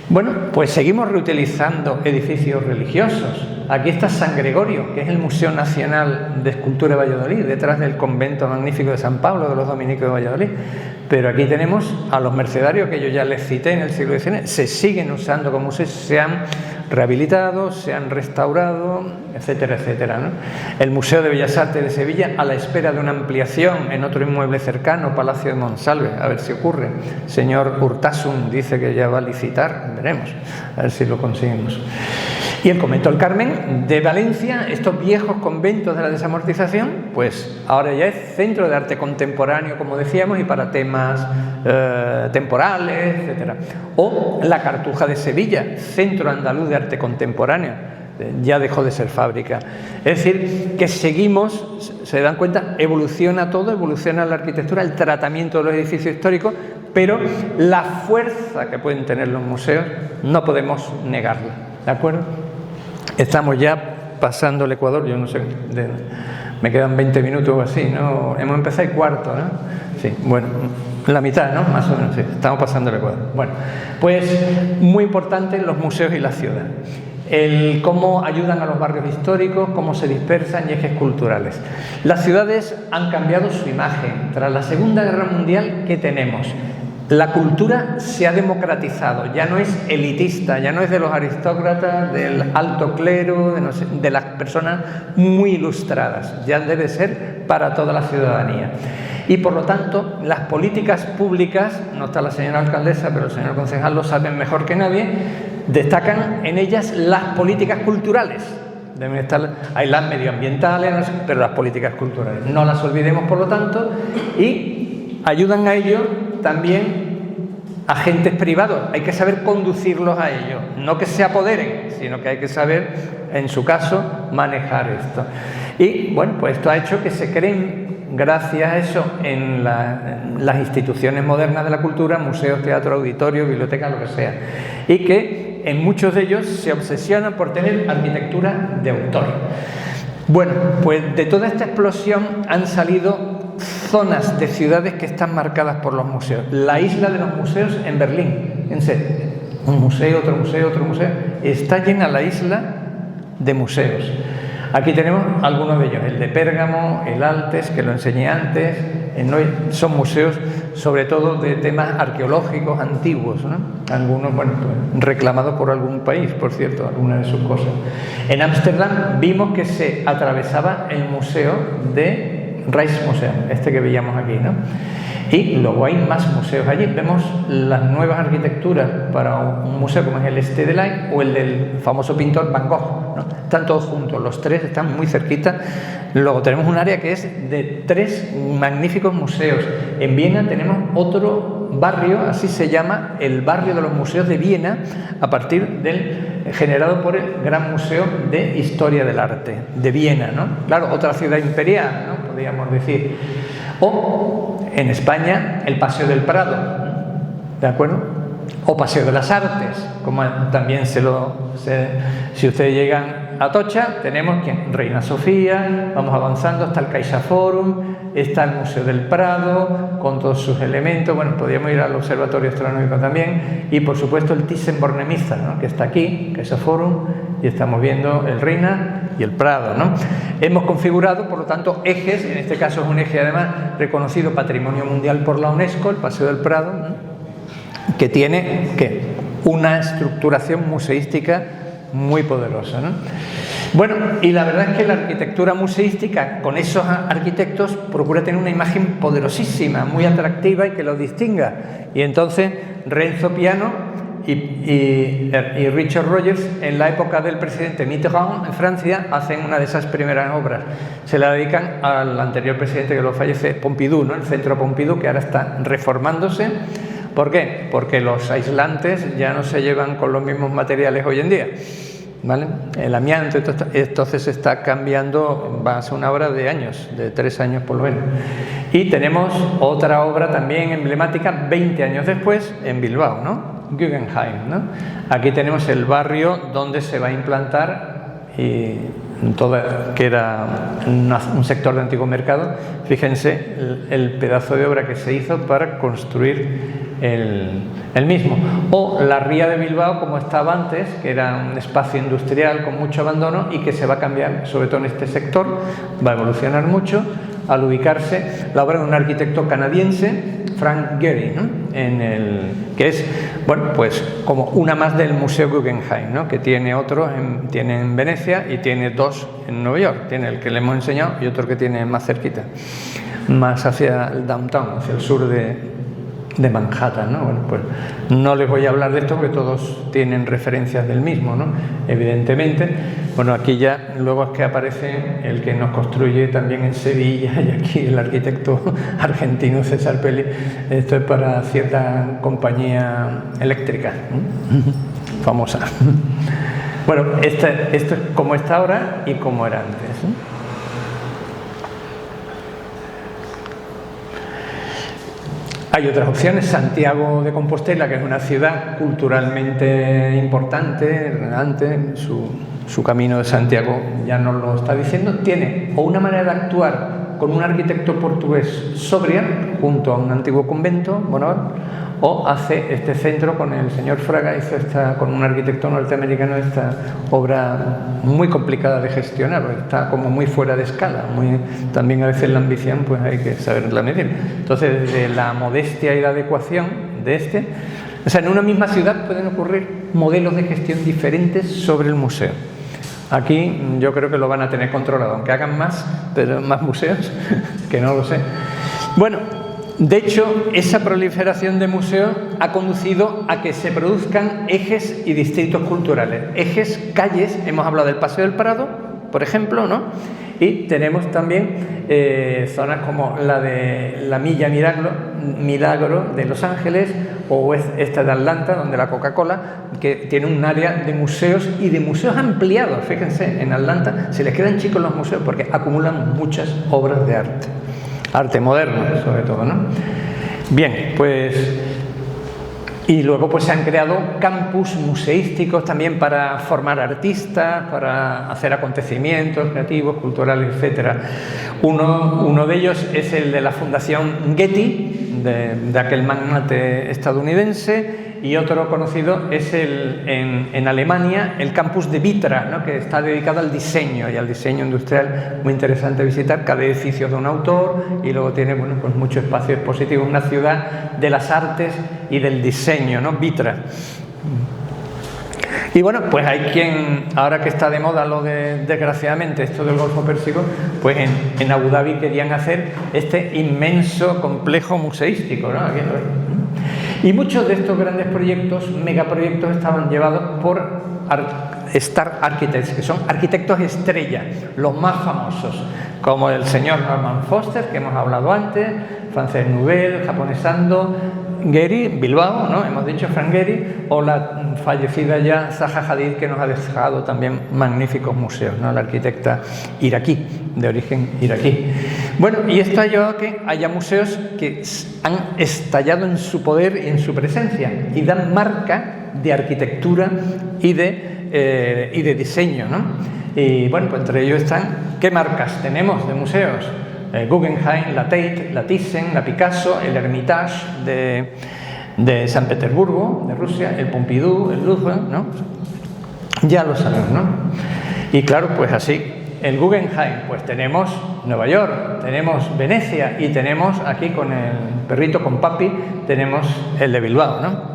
Bueno, pues seguimos reutilizando edificios religiosos. Aquí está San Gregorio, que es el Museo Nacional de Escultura de Valladolid, detrás del convento magnífico de San Pablo de los Dominicos de Valladolid. Pero aquí tenemos a los mercedarios, que yo ya les cité en el siglo XIX, se siguen usando como museos, se han rehabilitado, se han restaurado, etcétera, etcétera, ¿no? El Museo de Bellas Artes de Sevilla, a la espera de una ampliación en otro inmueble cercano, Palacio de Monsalve, a ver si ocurre. Señor Urtasun dice que ya va a licitar, veremos, a ver si lo conseguimos. Y el convento del Carmen de Valencia, estos viejos conventos de la desamortización, pues ahora ya es centro de arte contemporáneo, como decíamos, y para temas temporales, etcétera. O la Cartuja de Sevilla, centro andaluz de arte contemporáneo, ya dejó de ser fábrica. Es decir, que seguimos, se dan cuenta, evoluciona todo, evoluciona la arquitectura, el tratamiento de los edificios históricos, pero la fuerza que pueden tener los museos no podemos negarla, ¿de acuerdo? Estamos ya pasando el Ecuador, yo no sé, me quedan 20 minutos o así, ¿no? Hemos empezado el cuarto, ¿no? Sí, bueno, la mitad, ¿no? Más o menos, sí, estamos pasando el Ecuador. Bueno, pues muy importante los museos y la ciudad. El cómo ayudan a los barrios históricos, cómo se dispersan y ejes culturales. Las ciudades han cambiado su imagen. Tras la Segunda Guerra Mundial, ¿qué tenemos? La cultura se ha democratizado, ya no es elitista, ya no es de los aristócratas, del alto clero, de las personas muy ilustradas, ya debe ser para toda la ciudadanía. Y por lo tanto, las políticas públicas, no está la señora alcaldesa, pero el señor concejal lo sabe mejor que nadie, destacan en ellas las políticas culturales. Deben estar, hay las medioambientales, pero las políticas culturales. No las olvidemos, por lo tanto, y ayudan a ello también agentes privados. Hay que saber conducirlos a ello, no que se apoderen, sino que hay que saber, en su caso, manejar esto. Y bueno, pues esto ha hecho que se creen, gracias a eso, en las instituciones modernas de la cultura, museos, teatro, auditorio, biblioteca, lo que sea, y que en muchos de ellos se obsesionan por tener arquitectura de autor. Bueno, pues de toda esta explosión han salido zonas de ciudades que están marcadas por los museos. La isla de los museos en Berlín, un museo, otro museo, otro museo, está llena la isla de museos. Aquí tenemos algunos de ellos, el de Pérgamo, el Altes, que lo enseñé antes, son museos sobre todo de temas arqueológicos antiguos, ¿no? Algunos, bueno, pues, reclamados por algún país, por cierto, algunas de sus cosas. En Ámsterdam vimos que se atravesaba el museo de Rijksmuseum, este que veíamos aquí, ¿no? Y luego hay más museos allí. Vemos las nuevas arquitecturas para un museo como es el Stedelijk o el del famoso pintor Van Gogh, ¿no? Están todos juntos, los tres están muy cerquita. Luego tenemos un área que es de 3 magníficos museos. En Viena tenemos otro barrio, así se llama, el barrio de los museos de Viena, a partir generado por el Gran Museo de Historia del Arte de Viena, ¿no? Claro, otra ciudad imperial, ¿no? Podríamos decir. O en España el Paseo del Prado, ¿de acuerdo? O Paseo de las Artes, como también si ustedes llegan a Atocha, tenemos Reina Sofía, vamos avanzando hasta el CaixaForum, está el Museo del Prado con todos sus elementos. Bueno, podríamos ir al Observatorio Astronómico también, y por supuesto el Thyssen-Bornemisza, ¿no? Que está aquí, CaixaForum, y estamos viendo el Reina y el Prado, ¿no? Hemos configurado, por lo tanto, ejes. En este caso es un eje además reconocido Patrimonio Mundial por la UNESCO, el Paseo del Prado, ¿no? Que tiene una estructuración museística muy poderosa, ¿no? Bueno, y la verdad es que la arquitectura museística con esos arquitectos procura tener una imagen poderosísima, muy atractiva y que los distinga. Y entonces Renzo Piano y Richard Rogers, en la época del presidente Mitterrand en Francia, hacen una de esas primeras obras. Se la dedican al anterior presidente que lo fallece, Pompidou, ¿no? El Centro Pompidou, que ahora está reformándose. ¿Por qué? Porque los aislantes ya no se llevan con los mismos materiales hoy en día, ¿vale? El amianto, entonces está cambiando, va a ser una obra de años, de 3 años por lo menos. Y tenemos otra obra también emblemática 20 años después en Bilbao, ¿no? Guggenheim, ¿no? Aquí tenemos el barrio donde se va a implantar que era un sector de antiguo mercado. Fíjense el pedazo de obra que se hizo para construir el mismo. O la ría de Bilbao, como estaba antes, que era un espacio industrial con mucho abandono y que se va a cambiar, sobre todo en este sector, va a evolucionar mucho al ubicarse la obra de un arquitecto canadiense, Frank Gehry, ¿no? Que es, bueno, pues como una más del Museo Guggenheim, ¿no? Que tiene otro, tiene en Venecia y tiene 2 en Nueva York. Tiene el que le hemos enseñado y otro que tiene más cerquita, más hacia el downtown, hacia el sur de Manhattan, ¿no? Bueno, pues no les voy a hablar de esto porque todos tienen referencias del mismo, ¿no? Evidentemente. Bueno, aquí ya luego es que aparece el que nos construye también en Sevilla, y aquí el arquitecto argentino César Pelli. Esto es para cierta compañía eléctrica, ¿no? Famosa. Bueno, esto es como está ahora y como era antes, ¿no? Hay otras opciones. Santiago de Compostela, que es una ciudad culturalmente importante, relevante, su camino de Santiago ya nos lo está diciendo, tiene o una manera de actuar con un arquitecto portugués Sobria, junto a un antiguo convento, Bonaval, o hace este centro con el señor Fraga, hizo con un arquitecto norteamericano esta obra muy complicada de gestionar, está como muy fuera de escala, también a veces la ambición pues hay que saberla medir. Entonces, desde la modestia y la adecuación de o sea, en una misma ciudad pueden ocurrir modelos de gestión diferentes sobre el museo. Aquí yo creo que lo van a tener controlado, aunque hagan más museos, que no lo sé. Bueno, de hecho, esa proliferación de museos ha conducido a que se produzcan ejes y distritos culturales. Ejes, calles, hemos hablado del Paseo del Prado, por ejemplo, ¿no? Y tenemos también zonas como la de la Milla Milagro de Los Ángeles, o esta de Atlanta, donde la Coca-Cola, que tiene un área de museos y de museos ampliados. Fíjense, en Atlanta se les quedan chicos los museos porque acumulan muchas obras de arte moderno sobre todo, ¿no? Bien, pues y luego pues se han creado campus museísticos también para formar artistas, para hacer acontecimientos creativos, culturales, etcétera. Uno de ellos es el de la Fundación Getty, de aquel magnate estadounidense, y otro conocido es en Alemania, el campus de Vitra, ¿no? Que está dedicado al diseño y al diseño industrial. Muy interesante visitar cada edificio de un autor, y luego tiene pues mucho espacio expositivo, una ciudad de las artes y del diseño, ¿no? Vitra. Y bueno, pues hay quien, ahora que está de moda desgraciadamente esto del Golfo Pérsico, pues en Abu Dhabi querían hacer este inmenso complejo museístico, ¿no? Aquí lo ven. Y muchos de estos grandes proyectos, megaproyectos, estaban llevados por Star Architects, que son arquitectos estrella, los más famosos, como el señor Norman Foster, que hemos hablado antes, Frances Nubel, japonesando, Gehry, Bilbao, ¿no? Hemos dicho Frank Gehry, o la fallecida ya Zaha Hadid, que nos ha dejado también magníficos museos, ¿no? La arquitecta iraquí, de origen iraquí. Bueno, y esto ha llevado a que haya museos que han estallado en su poder y en su presencia y dan marca de arquitectura y de diseño, ¿no? Y bueno, pues entre ellos están, ¿qué marcas tenemos de museos? Guggenheim, la Tate, la Thyssen, la Picasso, el Hermitage de San Petersburgo, de Rusia, el Pompidou, el Louvre, ¿no? Ya lo sabemos, ¿no? Y claro, pues así, el Guggenheim, pues tenemos Nueva York, tenemos Venecia, y tenemos aquí con el perrito, con Papi, tenemos el de Bilbao, ¿no?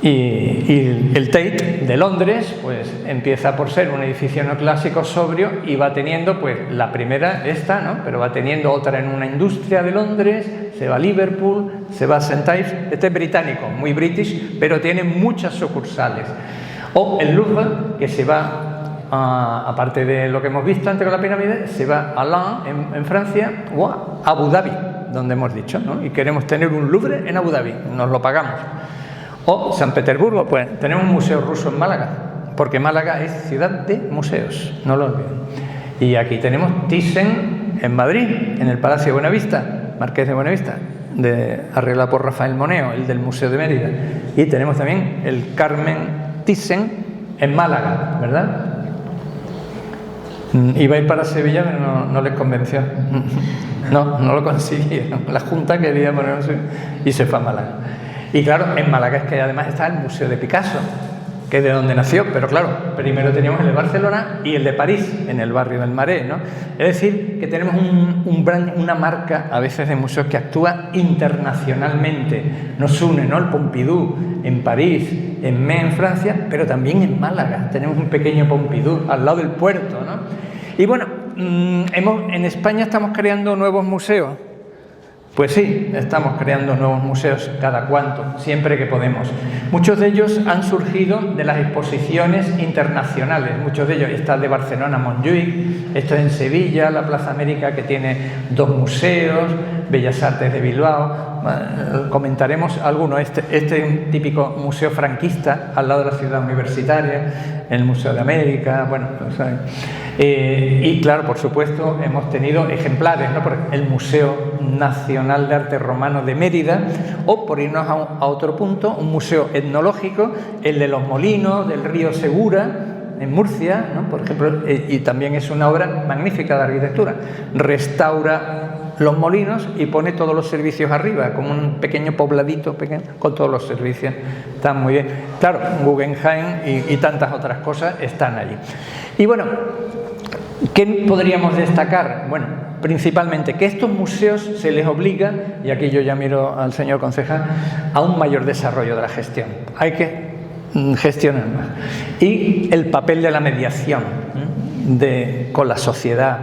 Y el Tate de Londres, pues empieza por ser un edificio neoclásico sobrio y va teniendo, pues la primera esta, ¿no? Pero va teniendo otra en una industria de Londres, se va a Liverpool, se va a St. Ives, este es británico, muy british, pero tiene muchas sucursales. O el Louvre, que se va, aparte de lo que hemos visto antes con la pirámide, se va a Lens, en Francia, o a Abu Dhabi, donde hemos dicho, ¿no? Y queremos tener un Louvre en Abu Dhabi, nos lo pagamos. O San Petersburgo, pues tenemos un museo ruso en Málaga, porque Málaga es ciudad de museos, no lo olviden. Y aquí tenemos Thyssen en Madrid, en el Palacio de Buenavista, Marqués de Buenavista, arreglado por Rafael Moneo, el del Museo de Mérida. Y tenemos también el Carmen Thyssen en Málaga, ¿verdad? Iba a ir para Sevilla, pero no les convenció. No lo consiguieron. La Junta quería ponerse y se fue a Málaga. Y claro, en Málaga es que además está el Museo de Picasso, que es de donde nació, pero claro, primero teníamos el de Barcelona y el de París, en el barrio del Marais, ¿no? Es decir, que tenemos una marca a veces de museos que actúa internacionalmente, nos une, ¿no? El Pompidou en París, en Metz en Francia, pero también en Málaga, tenemos un pequeño Pompidou al lado del puerto, ¿no? Y bueno, en España estamos creando nuevos museos. Pues sí, estamos creando nuevos museos cada cuanto, siempre que podemos. Muchos de ellos han surgido de las exposiciones internacionales, muchos de ellos. Está el de Barcelona, Montjuïc, esto es en Sevilla, la Plaza América, que tiene 2 museos, Bellas Artes de Bilbao. Comentaremos algunos. Este es un típico museo franquista al lado de la ciudad universitaria, el Museo de América, bueno, ¿saben? Y claro, por supuesto, hemos tenido ejemplares, ¿no? El Museo Nacional de Arte Romano de Mérida, o por irnos a otro punto, un museo etnológico, el de los Molinos, del río Segura, en Murcia, ¿no? Por ejemplo, y también es una obra magnífica de arquitectura. Restaura los molinos y pone todos los servicios arriba, como un pequeño pobladito pequeño, con todos los servicios. Está muy bien. Claro, Guggenheim y tantas otras cosas están allí. Y bueno, ¿qué podríamos destacar? Bueno, principalmente que estos museos se les obliga, y aquí yo ya miro al señor concejal, a un mayor desarrollo de la gestión. Hay que gestionar más. Y el papel de la mediación con la sociedad,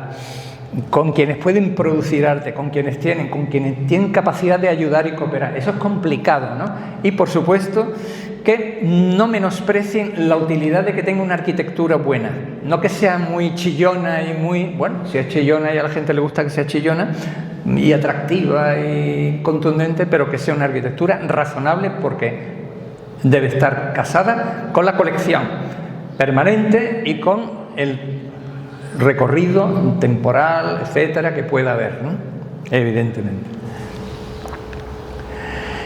con quienes pueden producir arte, con quienes tienen capacidad de ayudar y cooperar. Eso es complicado, ¿no? Y por supuesto que no menosprecien la utilidad de que tenga una arquitectura buena, no que sea muy chillona y muy, bueno, si es chillona y a la gente le gusta que sea chillona y atractiva y contundente, pero que sea una arquitectura razonable, porque debe estar casada con la colección permanente y con el recorrido temporal, etcétera, que pueda haber, ¿no? Evidentemente.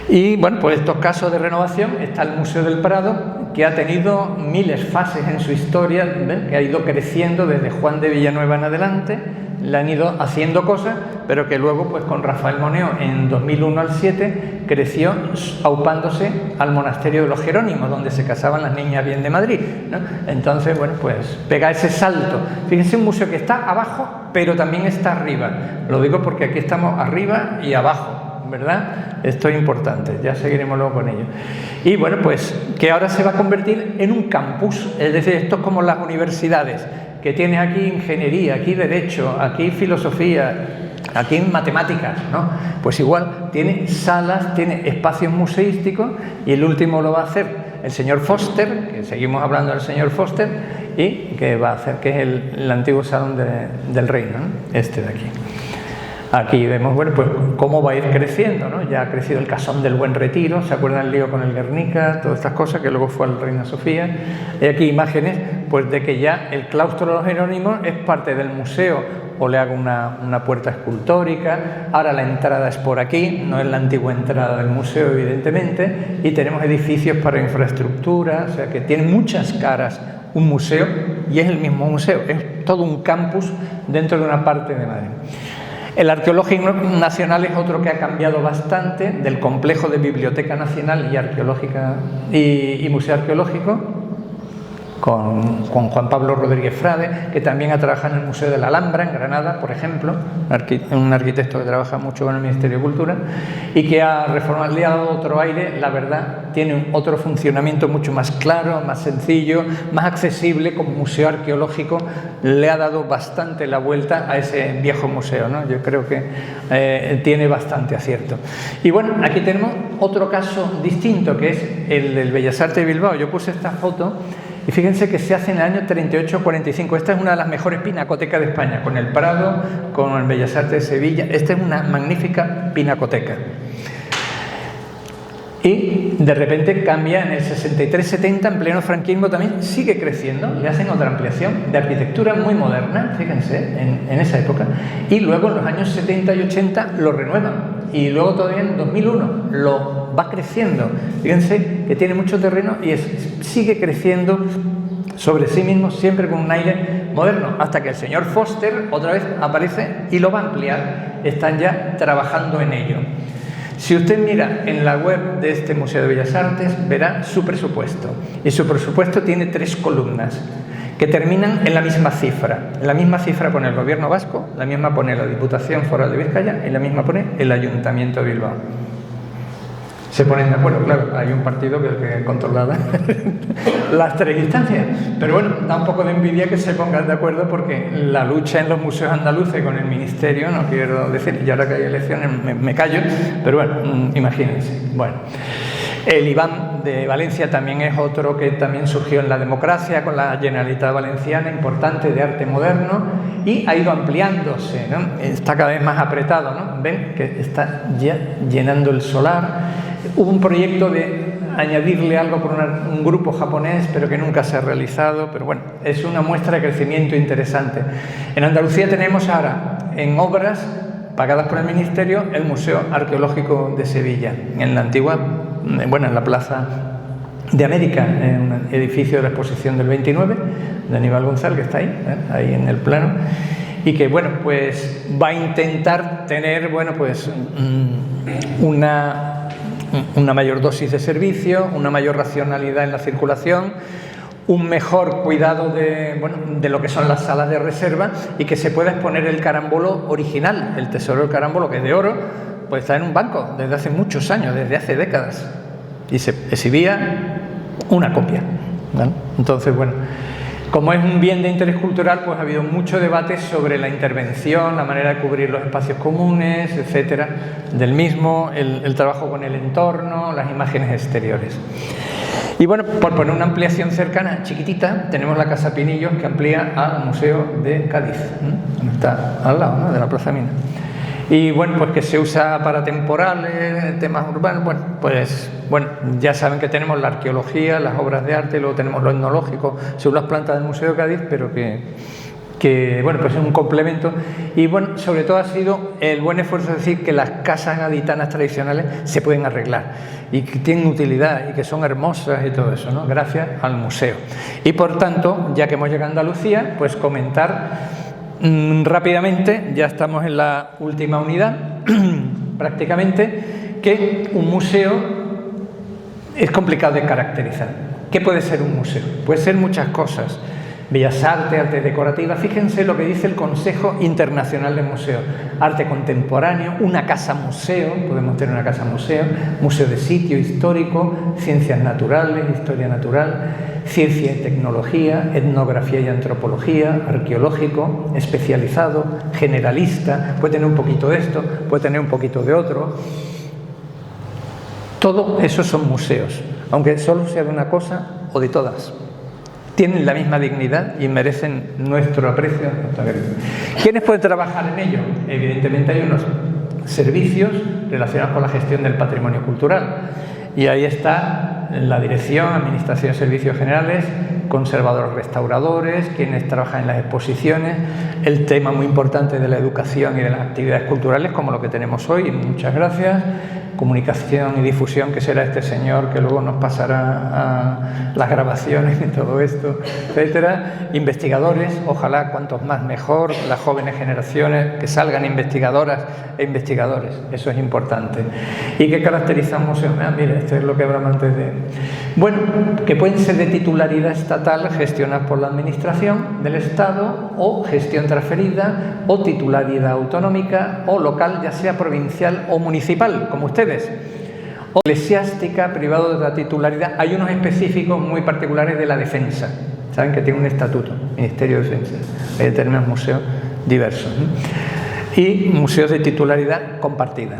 Y bueno, pues estos casos de renovación, está el Museo del Prado, que ha tenido miles fases en su historia, ¿ven? Que ha ido creciendo desde Juan de Villanueva en adelante, le han ido haciendo cosas, pero que luego, pues con Rafael Moneo, en 2001 al 7, creció aupándose al monasterio de los Jerónimos, donde se casaban las niñas bien de Madrid, ¿no? Entonces, bueno, pues pega ese salto. Fíjense, un museo que está abajo, pero también está arriba. Lo digo porque aquí estamos arriba y abajo, ¿verdad? Esto es importante, ya seguiremos luego con ello. Y bueno, pues que ahora se va a convertir en un campus, es decir, esto es como las universidades, que tienes aquí ingeniería, aquí derecho, aquí filosofía, aquí matemáticas, ¿no? Pues igual, tiene salas, tiene espacios museísticos, y el último lo va a hacer el señor Foster, que seguimos hablando del señor Foster, y que va a hacer, que es el antiguo Salón del Reino, ¿no? Este de aquí. Aquí vemos, bueno, pues cómo va a ir creciendo, ¿no? Ya ha crecido el Casón del Buen Retiro, ¿se acuerdan el lío con el Guernica? Todas estas cosas, que luego fue al Reina Sofía. Y aquí imágenes, pues de que ya el claustro de los Jerónimos es parte del museo, o le hago una puerta escultórica. Ahora la entrada es por aquí, no es la antigua entrada del museo, evidentemente, y tenemos edificios para infraestructura, o sea que tiene muchas caras un museo, y es el mismo museo, es todo un campus dentro de una parte de Madrid. El Arqueológico Nacional es otro que ha cambiado bastante, del complejo de Biblioteca Nacional y Arqueológica y Museo Arqueológico, con Juan Pablo Rodríguez Frade, que también ha trabajado en el Museo de la Alhambra, en Granada, por ejemplo, un arquitecto que trabaja mucho con el Ministerio de Cultura, y que ha reformado, le ha dado otro aire, la verdad, tiene otro funcionamiento mucho más claro, más sencillo, más accesible. Como museo arqueológico le ha dado bastante la vuelta a ese viejo museo, ¿no? Yo creo que tiene bastante acierto. Y bueno, aquí tenemos otro caso distinto, que es el del Bellas Artes de Bilbao. Yo puse esta foto y fíjense que se hace en el año 38-45. Esta es una de las mejores pinacotecas de España, con el Prado, con el Bellas Artes de Sevilla. Esta es una magnífica pinacoteca. Y de repente cambia en el 63-70, en pleno franquismo también, sigue creciendo, le hacen otra ampliación de arquitectura muy moderna, fíjense, en esa época, y luego en los años 70 y 80 lo renuevan, y luego todavía en 2001 lo va creciendo. Fíjense que tiene mucho terreno y sigue creciendo sobre sí mismo, siempre con un aire moderno, hasta que el señor Foster otra vez aparece y lo va a ampliar. Están ya trabajando en ello. Si usted mira en la web de este Museo de Bellas Artes, verá su presupuesto. Y su presupuesto tiene 3 columnas que terminan en la misma cifra. La misma cifra pone el Gobierno vasco, la misma pone la Diputación Foral de Vizcaya y la misma pone el Ayuntamiento de Bilbao. Se ponen de acuerdo, claro, hay un partido que controla las 3 instancias, pero bueno, da un poco de envidia que se pongan de acuerdo, porque la lucha en los museos andaluces con el Ministerio, no quiero decir, y ahora que hay elecciones me callo, pero bueno, imagínense. Bueno, el IBAM de Valencia también es otro que también surgió en la democracia, con la Generalitat Valenciana, importante, de arte moderno, y ha ido ampliándose, ¿no? Está cada vez más apretado, ¿no? Ven que está ya llenando el solar. Hubo un proyecto de añadirle algo por un grupo japonés, pero que nunca se ha realizado. Pero bueno, es una muestra de crecimiento interesante. En Andalucía tenemos ahora, en obras pagadas por el Ministerio, el Museo Arqueológico de Sevilla, en la antigua, bueno, en la plaza de América, en un edificio de la exposición del 29, de Aníbal González, que está ahí, ahí en el plano, y que, bueno, pues va a intentar tener, bueno, pues una mayor dosis de servicio, una mayor racionalidad en la circulación, un mejor cuidado de lo que son las salas de reserva, y que se pueda exponer el carambolo original, el tesoro del carambolo, que es de oro, pues está en un banco desde hace muchos años, desde hace décadas, y se exhibía una copia, ¿vale? Entonces, bueno, como es un bien de interés cultural, pues ha habido mucho debate sobre la intervención, la manera de cubrir los espacios comunes, etcétera, del mismo, el trabajo con el entorno, las imágenes exteriores. Y bueno, por poner una ampliación cercana, chiquitita, tenemos la Casa Pinillos, que amplía al Museo de Cádiz, está al lado, ¿no?, de la Plaza Mina. Y bueno, pues que se usa para temporales, temas urbanos. Bueno, ya saben que tenemos la arqueología, las obras de arte, luego tenemos lo etnológico, según las plantas del Museo de Cádiz, pero que bueno, pues es un complemento. Y bueno, sobre todo ha sido el buen esfuerzo de decir que las casas gaditanas tradicionales se pueden arreglar y que tienen utilidad y que son hermosas y todo eso, ¿no?, gracias al museo. Y por tanto, ya que hemos llegado a Andalucía, pues comentar rápidamente, ya estamos en la última unidad prácticamente, que un museo es complicado de caracterizar. ¿Qué puede ser un museo? Puede ser muchas cosas: bellas artes, arte decorativa. Fíjense lo que dice el Consejo Internacional de Museos: arte contemporáneo, una casa museo, podemos tener una casa museo, museo de sitio histórico, ciencias naturales, historia natural, ciencia y tecnología, etnografía y antropología, arqueológico, especializado, generalista, puede tener un poquito de esto, puede tener un poquito de otro. Todo eso son museos, aunque solo sea de una cosa o de todas. Tienen la misma dignidad y merecen nuestro aprecio. ¿Quiénes pueden trabajar en ello? Evidentemente hay unos servicios relacionados con la gestión del patrimonio cultural, y ahí está la dirección, administración de servicios generales, conservadores restauradores, quienes trabajan en las exposiciones, el tema muy importante de la educación y de las actividades culturales, como lo que tenemos hoy, muchas gracias, comunicación y difusión, que será este señor que luego nos pasará a las grabaciones y todo esto, etcétera. Investigadores, ojalá cuantos más mejor, las jóvenes generaciones que salgan investigadoras e investigadores, eso es importante. ¿Y qué caracteriza un museo? Mire, esto es lo que hablamos antes de... Bueno, que pueden ser de titularidad estatal, gestionadas por la administración del Estado, o gestión transferida, o titularidad autonómica, o local, ya sea provincial o municipal, como ustedes, o eclesiástica, privado de la titularidad. Hay unos específicos muy particulares de la defensa, saben que tiene un estatuto, Ministerio de Defensa, hay determinados museos diversos, ¿eh? Y museos de titularidad compartida.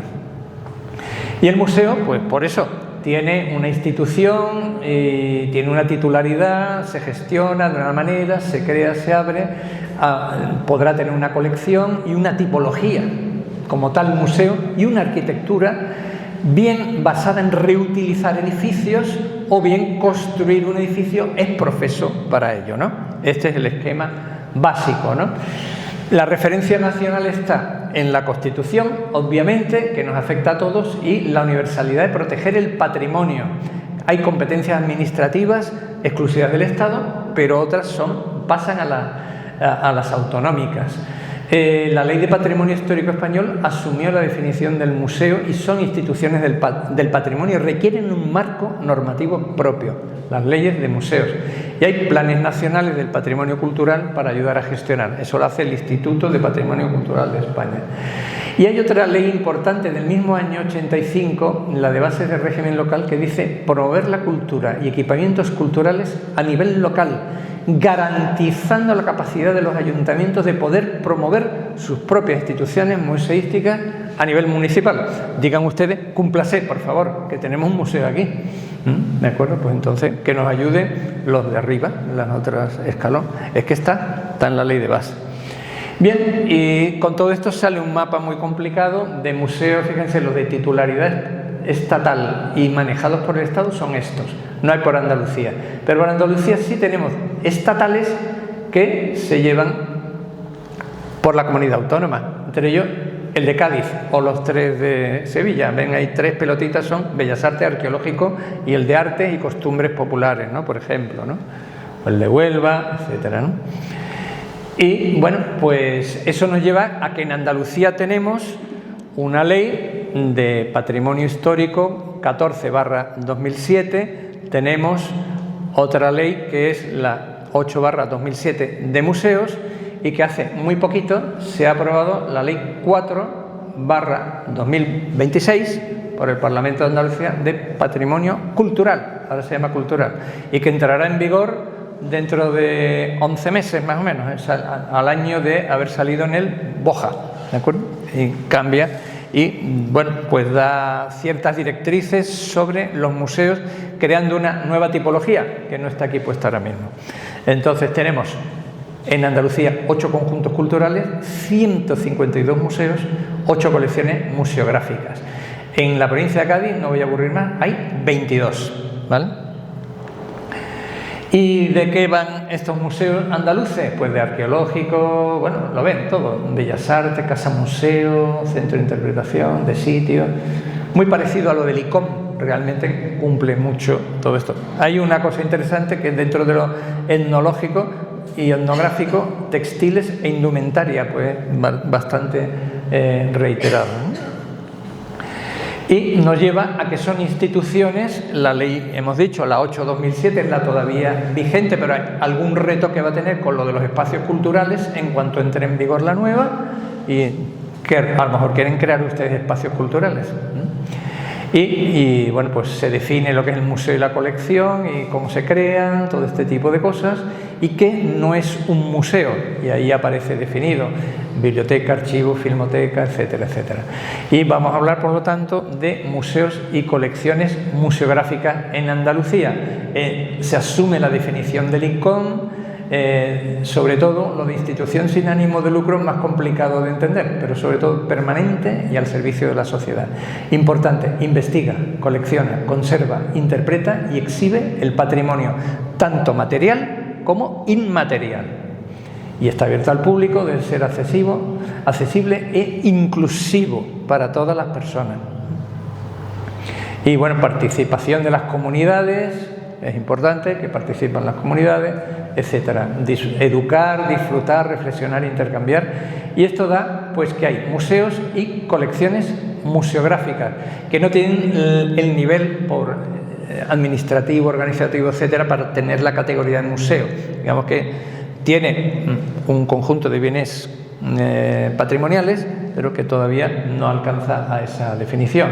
Y el museo, pues por eso, tiene una institución, tiene una titularidad, se gestiona de una manera, se crea, se abre, podrá tener una colección y una tipología como tal museo, y una arquitectura bien basada en reutilizar edificios o bien construir un edificio es profeso para ello, ¿no? Este es el esquema básico, ¿no? La referencia nacional está en la Constitución, obviamente, que nos afecta a todos, y la universalidad de proteger el patrimonio. Hay competencias administrativas exclusivas del Estado, pero otras pasan a las autonómicas. La Ley de Patrimonio Histórico Español asumió la definición del museo y son instituciones del patrimonio y requieren un marco normativo propio, las leyes de museos. Y hay planes nacionales del patrimonio cultural para ayudar a gestionar. Eso lo hace el Instituto de Patrimonio Cultural de España. Y hay otra ley importante del mismo año 85, la de bases de régimen local, que dice promover la cultura y equipamientos culturales a nivel local, garantizando la capacidad de los ayuntamientos de poder promover sus propias instituciones museísticas a nivel municipal. Digan ustedes, cúmplase, por favor, que tenemos un museo aquí. ¿De acuerdo? Pues entonces, que nos ayuden los de arriba, las otras escalón. Es que está en la ley de base. Bien, y con todo esto sale un mapa muy complicado de museos. Fíjense, los de titularidad estatal y manejados por el Estado son estos. No hay por Andalucía, pero por Andalucía sí tenemos estatales que se llevan por la comunidad autónoma, entre ellos el de Cádiz o los 3 de Sevilla. Ven, hay 3 pelotitas, son Bellas Artes, Arqueológico y el de Arte y Costumbres Populares, ¿no? Por ejemplo, ¿no? O el de Huelva, etcétera, ¿no? Y bueno, pues eso nos lleva a que en Andalucía tenemos una ley de patrimonio histórico 14/2007, tenemos otra ley que es la 8/2007 de museos, y que hace muy poquito se ha aprobado la ley 4/2026 por el Parlamento de Andalucía de patrimonio cultural, ahora se llama cultural, y que entrará en vigor dentro de 11 meses más o menos, al año de haber salido en el BOJA, ¿de acuerdo? Y cambia y, bueno, pues da ciertas directrices sobre los museos, creando una nueva tipología que no está aquí puesta ahora mismo. Entonces tenemos en Andalucía 8 conjuntos culturales, 152 museos, 8 colecciones museográficas. En la provincia de Cádiz, no voy a aburrir más, hay 22, ¿vale? ¿Y de qué van estos museos andaluces? Pues de arqueológico, bueno, lo ven todo, Bellas Artes, Casa Museo, Centro de Interpretación, de sitios, muy parecido a lo del ICOM, realmente cumple mucho todo esto. Hay una cosa interesante que dentro de lo etnológico y etnográfico, textiles e indumentaria, pues bastante reiterado, ¿no? Y nos lleva a que son instituciones, la ley, hemos dicho, la 8/2007 es la todavía vigente, pero hay algún reto que va a tener con lo de los espacios culturales en cuanto entre en vigor la nueva, y que a lo mejor quieren crear ustedes espacios culturales. Y bueno, pues se define lo que es el museo y la colección y cómo se crean, todo este tipo de cosas, y que no es un museo, y ahí aparece definido: biblioteca, archivo, filmoteca, etcétera, etcétera. Y vamos a hablar, por lo tanto, de museos y colecciones museográficas en Andalucía. Se asume la definición del ICOM. Sobre todo lo de institución sin ánimo de lucro es más complicado de entender, pero sobre todo permanente y al servicio de la sociedad. Importante: investiga, colecciona, conserva, interpreta y exhibe el patrimonio, tanto material como inmaterial, y está abierto al público, debe ser accesible e inclusivo para todas las personas. Y bueno, participación de las comunidades, es importante que participen las comunidades, etcétera. Educar, disfrutar, reflexionar, intercambiar. Y esto da, pues, que hay museos y colecciones museográficas que no tienen el nivel por administrativo, organizativo, etcétera, para tener la categoría de museo. Digamos que tiene un conjunto de bienes patrimoniales, pero que todavía no alcanza a esa definición.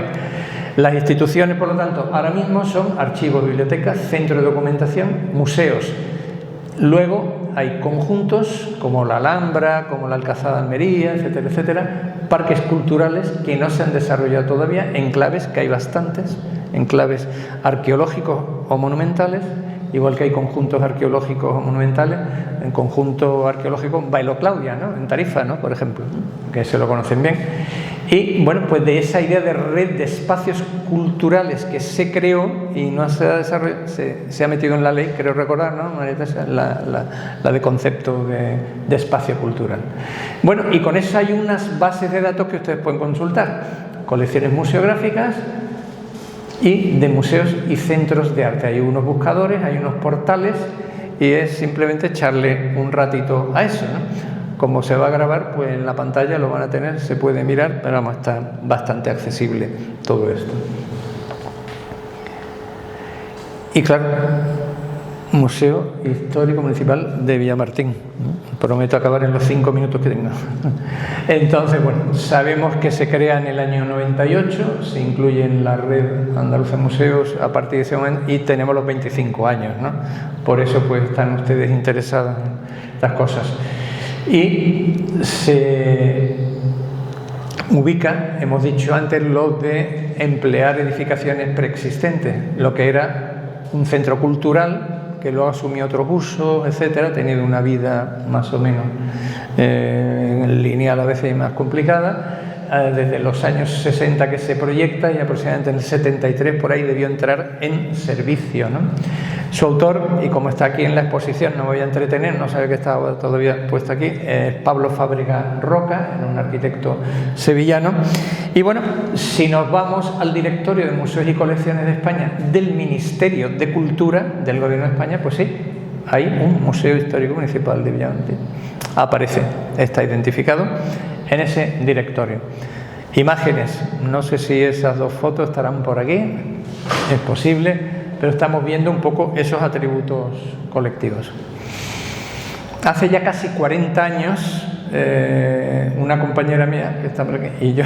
Las instituciones, por lo tanto, ahora mismo son archivos, bibliotecas, centros de documentación, museos. Luego hay conjuntos como la Alhambra, como la Alcazaba de Almería, etcétera, etcétera, parques culturales que no se han desarrollado todavía, enclaves, que hay bastantes, enclaves arqueológicos o monumentales, igual que hay conjuntos arqueológicos o monumentales. En conjunto arqueológico Bailo Claudia, ¿no?, en Tarifa, ¿no?, por ejemplo, que se lo conocen bien. Y bueno, pues de esa idea de red de espacios culturales que se creó y no se ha desarrollado, se ha metido en la ley, creo recordar, ¿no?, la de concepto de espacio cultural. Bueno, y con eso hay unas bases de datos que ustedes pueden consultar: colecciones museográficas y de museos y centros de arte. Hay unos buscadores, hay unos portales, y es simplemente echarle un ratito a eso, ¿no? Como se va a grabar, pues en la pantalla lo van a tener, se puede mirar, pero vamos, está bastante accesible todo esto. Y claro, Museo Histórico Municipal de Villamartín. Prometo acabar en los 5 minutos que tengo. Entonces, bueno, sabemos que se crea en el año 98, se incluye en la red andaluza de museos a partir de ese momento, y tenemos los 25 años, ¿no? Por eso, pues, están ustedes interesados en estas cosas. Y se ubica, hemos dicho antes, lo de emplear edificaciones preexistentes, lo que era un centro cultural que luego asumió otros usos, etcétera, ha tenido una vida más o menos lineal, a veces más complicada. Desde los años 60 que se proyecta, y aproximadamente en el 73 por ahí debió entrar en servicio, ¿no? Su autor, y como está aquí en la exposición, no me voy a entretener, no sabe que está todavía puesto aquí, es Pablo Fábrega Roca, un arquitecto sevillano. Y bueno, si nos vamos al directorio de Museos y Colecciones de España del Ministerio de Cultura del Gobierno de España, pues sí, hay un Museo Histórico Municipal de Villamartín. Aparece, está identificado en ese directorio. Imágenes, no sé si esas dos fotos estarán por aquí, es posible, pero estamos viendo un poco esos atributos colectivos. Hace ya casi 40 años, una compañera mía que está por aquí y yo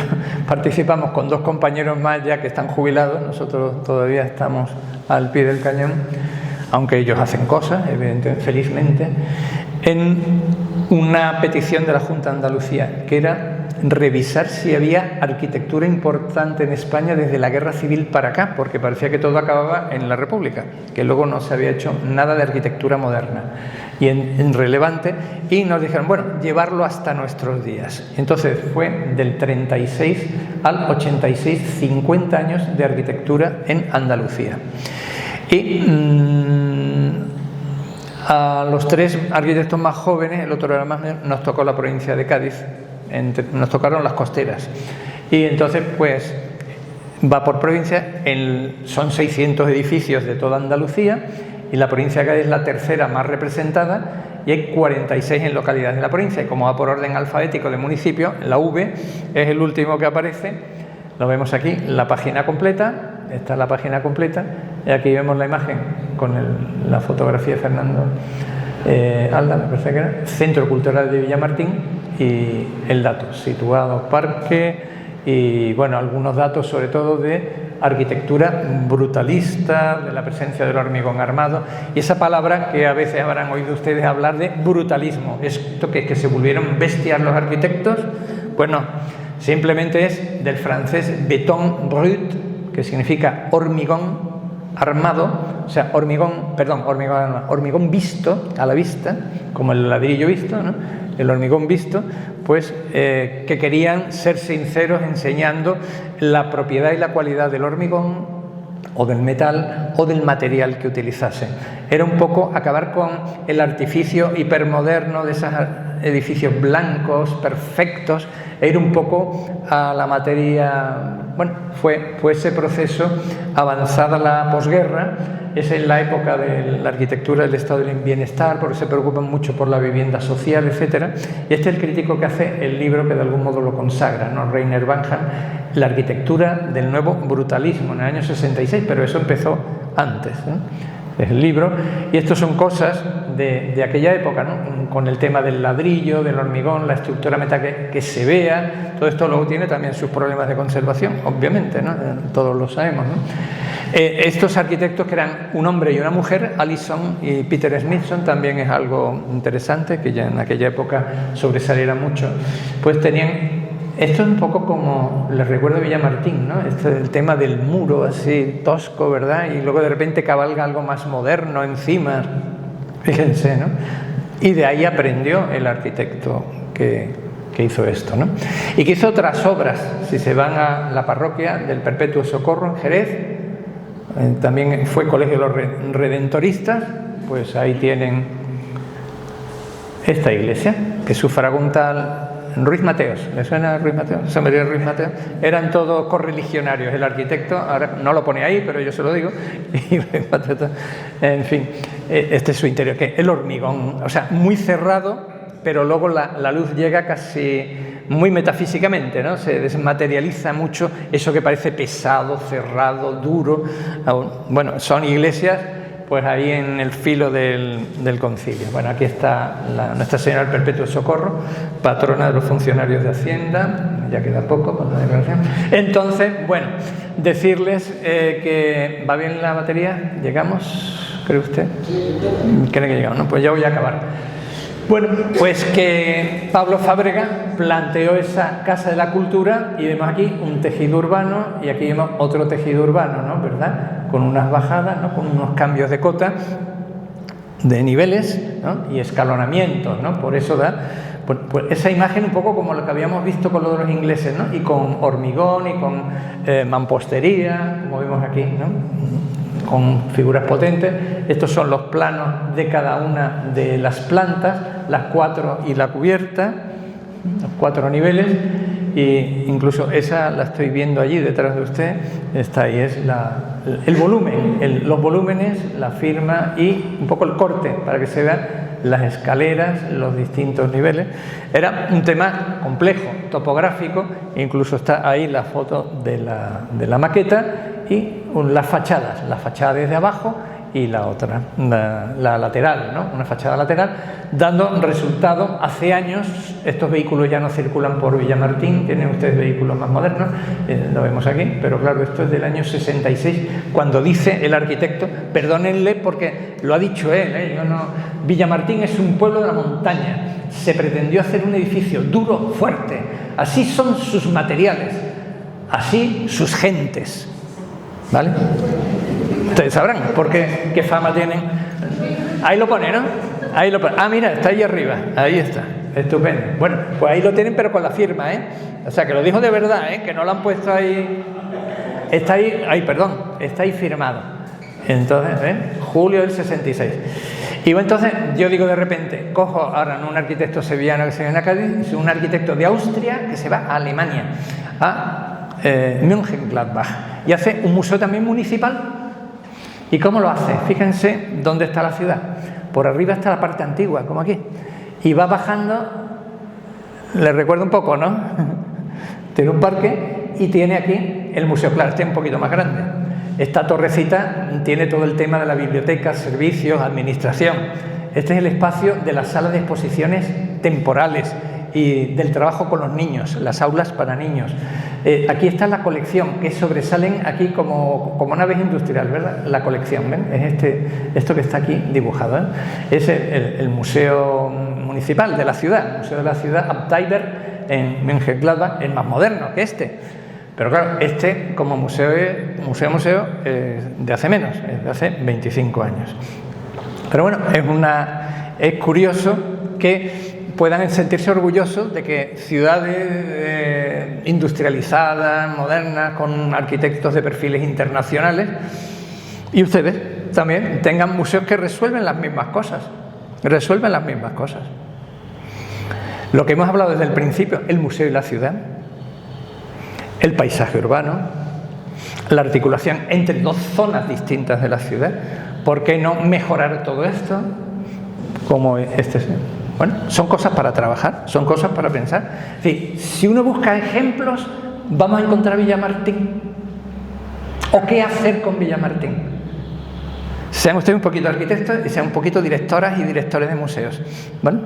participamos con 2 compañeros más ya que están jubilados, nosotros todavía estamos al pie del cañón, aunque ellos hacen cosas, evidentemente, felizmente, en una petición de la Junta de Andalucía, que era revisar si había arquitectura importante en España desde la Guerra Civil para acá, porque parecía que todo acababa en la República, que luego no se había hecho nada de arquitectura moderna y en relevante, y nos dijeron, bueno, llevarlo hasta nuestros días. Entonces fue del 36 al 86, 50 años de arquitectura en Andalucía. Y a los 3 arquitectos más jóvenes, el otro era más mayor, nos tocó la provincia de Cádiz, nos tocaron las costeras. Y entonces, pues, va por provincia, son 600 edificios de toda Andalucía, y la provincia de Cádiz es la tercera más representada, y hay 46 en localidades de la provincia, y como va por orden alfabético de municipio, la V es el último que aparece, lo vemos aquí, la página completa. Esta es la página completa y aquí vemos la imagen con la fotografía de Fernando Alda, me parece que era, Centro Cultural de Villamartín, y el dato, situado parque, y bueno, algunos datos sobre todo de arquitectura brutalista, de la presencia del hormigón armado, y esa palabra que a veces habrán oído ustedes hablar de brutalismo, esto que se volvieron bestias los arquitectos, pues no, simplemente es del francés béton brut, que significa hormigón armado, o sea, hormigón visto, a la vista, como el ladrillo visto, ¿no? El hormigón visto, pues que querían ser sinceros enseñando la propiedad y la cualidad del hormigón o del metal o del material que utilizasen. Era un poco acabar con el artificio hipermoderno de esos edificios blancos, perfectos, e ir un poco a la materia. Bueno, fue ese proceso, avanzada la posguerra, es en la época de la arquitectura del estado del bienestar, porque se preocupan mucho por la vivienda social, etcétera. Y este es el crítico que hace el libro que de algún modo lo consagra, ¿no? Rainer Banham, la arquitectura del nuevo brutalismo, en el año 66, pero eso empezó antes, ¿no? Es el libro, y estos son cosas de aquella época, ¿no? Con el tema del ladrillo, del hormigón, la estructura metálica que se vea, todo esto luego tiene también sus problemas de conservación, obviamente, ¿no? Todos lo sabemos, ¿no? Estos arquitectos, que eran un hombre y una mujer, Allison y Peter Smithson, también es algo interesante, que ya en aquella época sobresaliera mucho, pues tenían. Esto es un poco como, les recuerdo a Villamartín, ¿no? El tema del muro así tosco, ¿verdad? Y luego de repente cabalga algo más moderno encima, fíjense, ¿no? Y de ahí aprendió el arquitecto que hizo esto, ¿no? Y que hizo otras obras. Si se van a la parroquia del Perpetuo Socorro en Jerez, también fue colegio de los redentoristas, pues ahí tienen esta iglesia, que es sufraguntal. Ruiz Mateos, ¿le suena Ruiz Mateos? San María Ruiz Mateos. Eran todos correligionarios. El arquitecto, ahora no lo pone ahí, pero yo se lo digo. En fin, este es su interior, que el hormigón, o sea, muy cerrado, pero luego la luz llega casi muy metafísicamente, ¿no? Se desmaterializa mucho eso que parece pesado, cerrado, duro. Bueno, son iglesias, pues ahí en el filo del concilio. Bueno, aquí está Nuestra Señora del Perpetuo Socorro, patrona de los funcionarios de Hacienda, ya queda poco para la declaración. Entonces, bueno, decirles que va bien la batería, ¿llegamos? ¿Cree usted? ¿Cree que llegamos? No, pues ya voy a acabar. Bueno, pues que Pablo Fábrega planteó esa Casa de la Cultura y vemos aquí un tejido urbano y aquí vemos otro tejido urbano, ¿no? ¿Verdad? Con unas bajadas, ¿no? Con unos cambios de cota, de niveles, ¿no? Y escalonamientos, ¿no? Por eso da pues esa imagen un poco como lo que habíamos visto con lo de los ingleses, ¿no? Y con hormigón y con mampostería, como vemos aquí, ¿no? con figuras potentes. Estos son los planos de cada una de las plantas, las 4 y la cubierta, los 4 niveles, y incluso esa la estoy viendo allí detrás de usted. Esta ahí es el volumen, los volúmenes, la firma y un poco el corte para que se vean las escaleras, los distintos niveles. Era un tema complejo, topográfico, incluso está ahí la foto de la maqueta y las fachadas, la fachada desde abajo y la otra, la lateral, ¿no? Una fachada lateral, dando resultado. Hace años estos vehículos ya no circulan por Villamartín, tienen ustedes vehículos más modernos, lo vemos aquí, pero claro, esto es del año 66, cuando dice el arquitecto, perdónenle porque lo ha dicho él, yo no, Villamartín es un pueblo de la montaña, se pretendió hacer un edificio duro, fuerte, así son sus materiales, así sus gentes, ¿vale? Ustedes sabrán por qué fama tienen. Ahí lo pone, ¿no? Ahí lo pone. Ah, mira, está ahí arriba. Ahí está. Estupendo. Bueno, pues ahí lo tienen, pero con la firma, ¿eh? O sea, que lo dijo de verdad, ¿eh? Que no lo han puesto ahí. Está ahí, está ahí firmado. Entonces, julio del 66. Y bueno, entonces yo digo de repente, cojo ahora no un arquitecto sevillano que se viene a Cádiz, sino un arquitecto de Austria que se va a Alemania, a Mönchengladbach, y hace un museo también municipal. ¿Y cómo lo hace? Fíjense dónde está la ciudad. Por arriba está la parte antigua, como aquí. Y va bajando, les recuerdo un poco, ¿no? Tiene un parque y tiene aquí el museo. Claro, este es un poquito más grande. Esta torrecita tiene todo el tema de la biblioteca, servicios, administración. Este es el espacio de la sala de exposiciones temporales y del trabajo con los niños, las aulas para niños. Aquí está la colección, que sobresalen aquí como naves industriales, ¿verdad? La colección, ¿ven? Es esto que está aquí dibujado, ¿eh? Es el museo municipal de la ciudad, el museo de la ciudad, Abteiber, en Mönchengladbach, es más moderno que este. Pero claro, este como museo de hace menos, es de hace 25 años. Pero bueno, es curioso que puedan sentirse orgullosos de que ciudades industrializadas, modernas, con arquitectos de perfiles internacionales, y ustedes también tengan museos que resuelven las mismas cosas. Lo que hemos hablado desde el principio, el museo y la ciudad, el paisaje urbano, la articulación entre dos zonas distintas de la ciudad. ¿Por qué no mejorar todo esto? Como bueno, son cosas para trabajar, son cosas para pensar. Es decir, si uno busca ejemplos, vamos a encontrar Villamartín. ¿O qué hacer con Villamartín? Sean ustedes un poquito arquitectos y sean un poquito directoras y directores de museos. ¿Vale?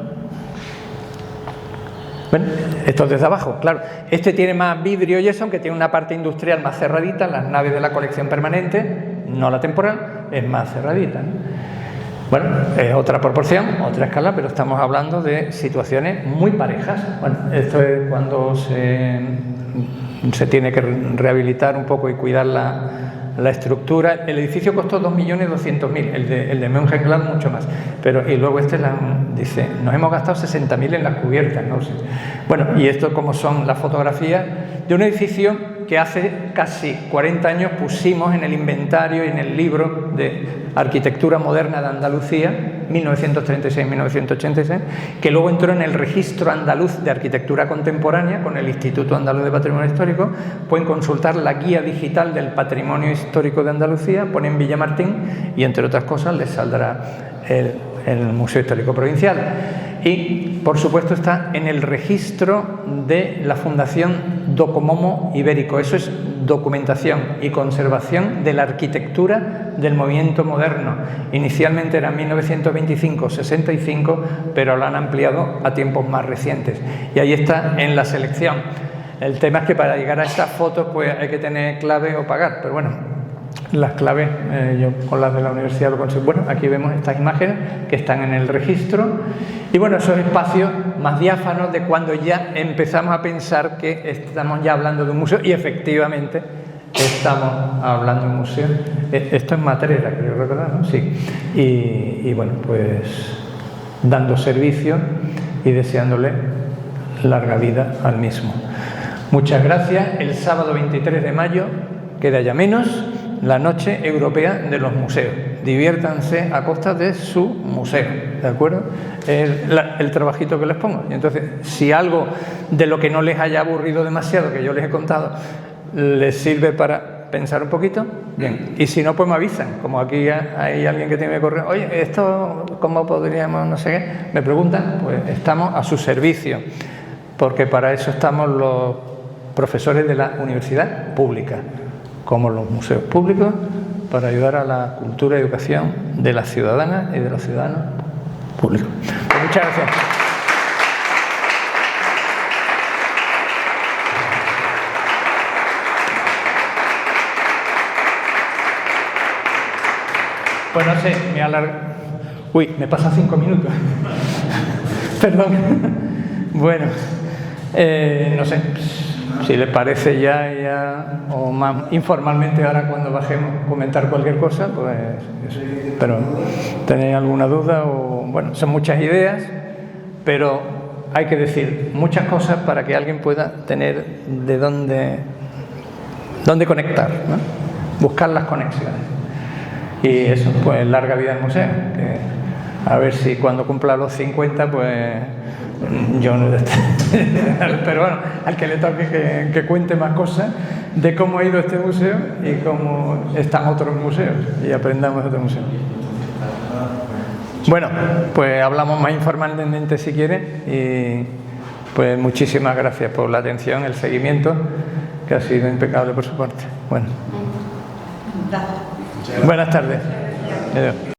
Bueno, esto desde abajo, claro. Este tiene más vidrio y eso, aunque tiene una parte industrial más cerradita, las naves de la colección permanente, no la temporal, es más cerradita, ¿no? Bueno, es otra proporción, otra escala, pero estamos hablando de situaciones muy parejas. Bueno, esto es cuando se tiene que rehabilitar un poco y cuidar la estructura. El edificio costó 2.200.000, el de Mönchengladbach mucho más. Y luego dice, nos hemos gastado 60.000 en las cubiertas, no sé. Bueno, y esto como son las fotografías de un edificio que hace casi 40 años pusimos en el inventario y en el libro de Arquitectura Moderna de Andalucía, 1936-1986, que luego entró en el Registro Andaluz de Arquitectura Contemporánea con el Instituto Andaluz de Patrimonio Histórico. Pueden consultar la guía digital del Patrimonio Histórico de Andalucía, ponen Villamartín y entre otras cosas les saldrá el Museo Histórico Provincial. Y por supuesto está en el registro de la Fundación Docomomo Ibérico. Eso es documentación y conservación de la arquitectura del movimiento moderno. Inicialmente era 1925-65, pero lo han ampliado a tiempos más recientes. Y ahí está en la selección. El tema es que para llegar a estas fotos pues hay que tener clave o pagar, pero bueno, las claves, yo con las de la universidad lo consigo. Bueno, aquí vemos estas imágenes que están en el registro y bueno, esos espacios más diáfanos de cuando ya empezamos a pensar que estamos ya hablando de un museo y efectivamente estamos hablando de un museo. Esto es Matrera, creo recordar, ¿no? Sí. Y bueno, pues dando servicio y deseándole larga vida al mismo. Muchas gracias. El sábado 23 de mayo, queda ya menos, la Noche Europea de los Museos. Diviértanse a costa de su museo, ¿de acuerdo? El trabajito que les pongo. Y entonces, si algo de lo que no les haya aburrido demasiado, que yo les he contado, les sirve para pensar un poquito, bien. Y si no, pues me avisan. Como aquí hay alguien que tiene que correr, oye, esto, ¿cómo podríamos, no sé qué? Me preguntan, pues estamos a su servicio, porque para eso estamos los profesores de la universidad pública, como los museos públicos, para ayudar a la cultura y educación de las ciudadanas y de los ciudadanos públicos. Pues muchas gracias. Pues no sé, me alargo. Uy, me pasa 5 minutos. Perdón. Bueno, no sé, si les parece ya, o más informalmente ahora cuando bajemos, comentar cualquier cosa, pues eso. Pero, ¿tenéis alguna duda? O, bueno, son muchas ideas, pero hay que decir muchas cosas para que alguien pueda tener de dónde conectar, ¿no? Buscar las conexiones. Y eso, pues larga vida al museo, que a ver si cuando cumpla los 50, pues yo no... Pero bueno, al que le toque que cuente más cosas de cómo ha ido este museo y cómo están otros museos, y aprendamos de otros museos. Bueno, pues hablamos más informalmente si quiere, y pues muchísimas gracias por la atención, el seguimiento, que ha sido impecable por su parte. Bueno. Buenas tardes. Adiós.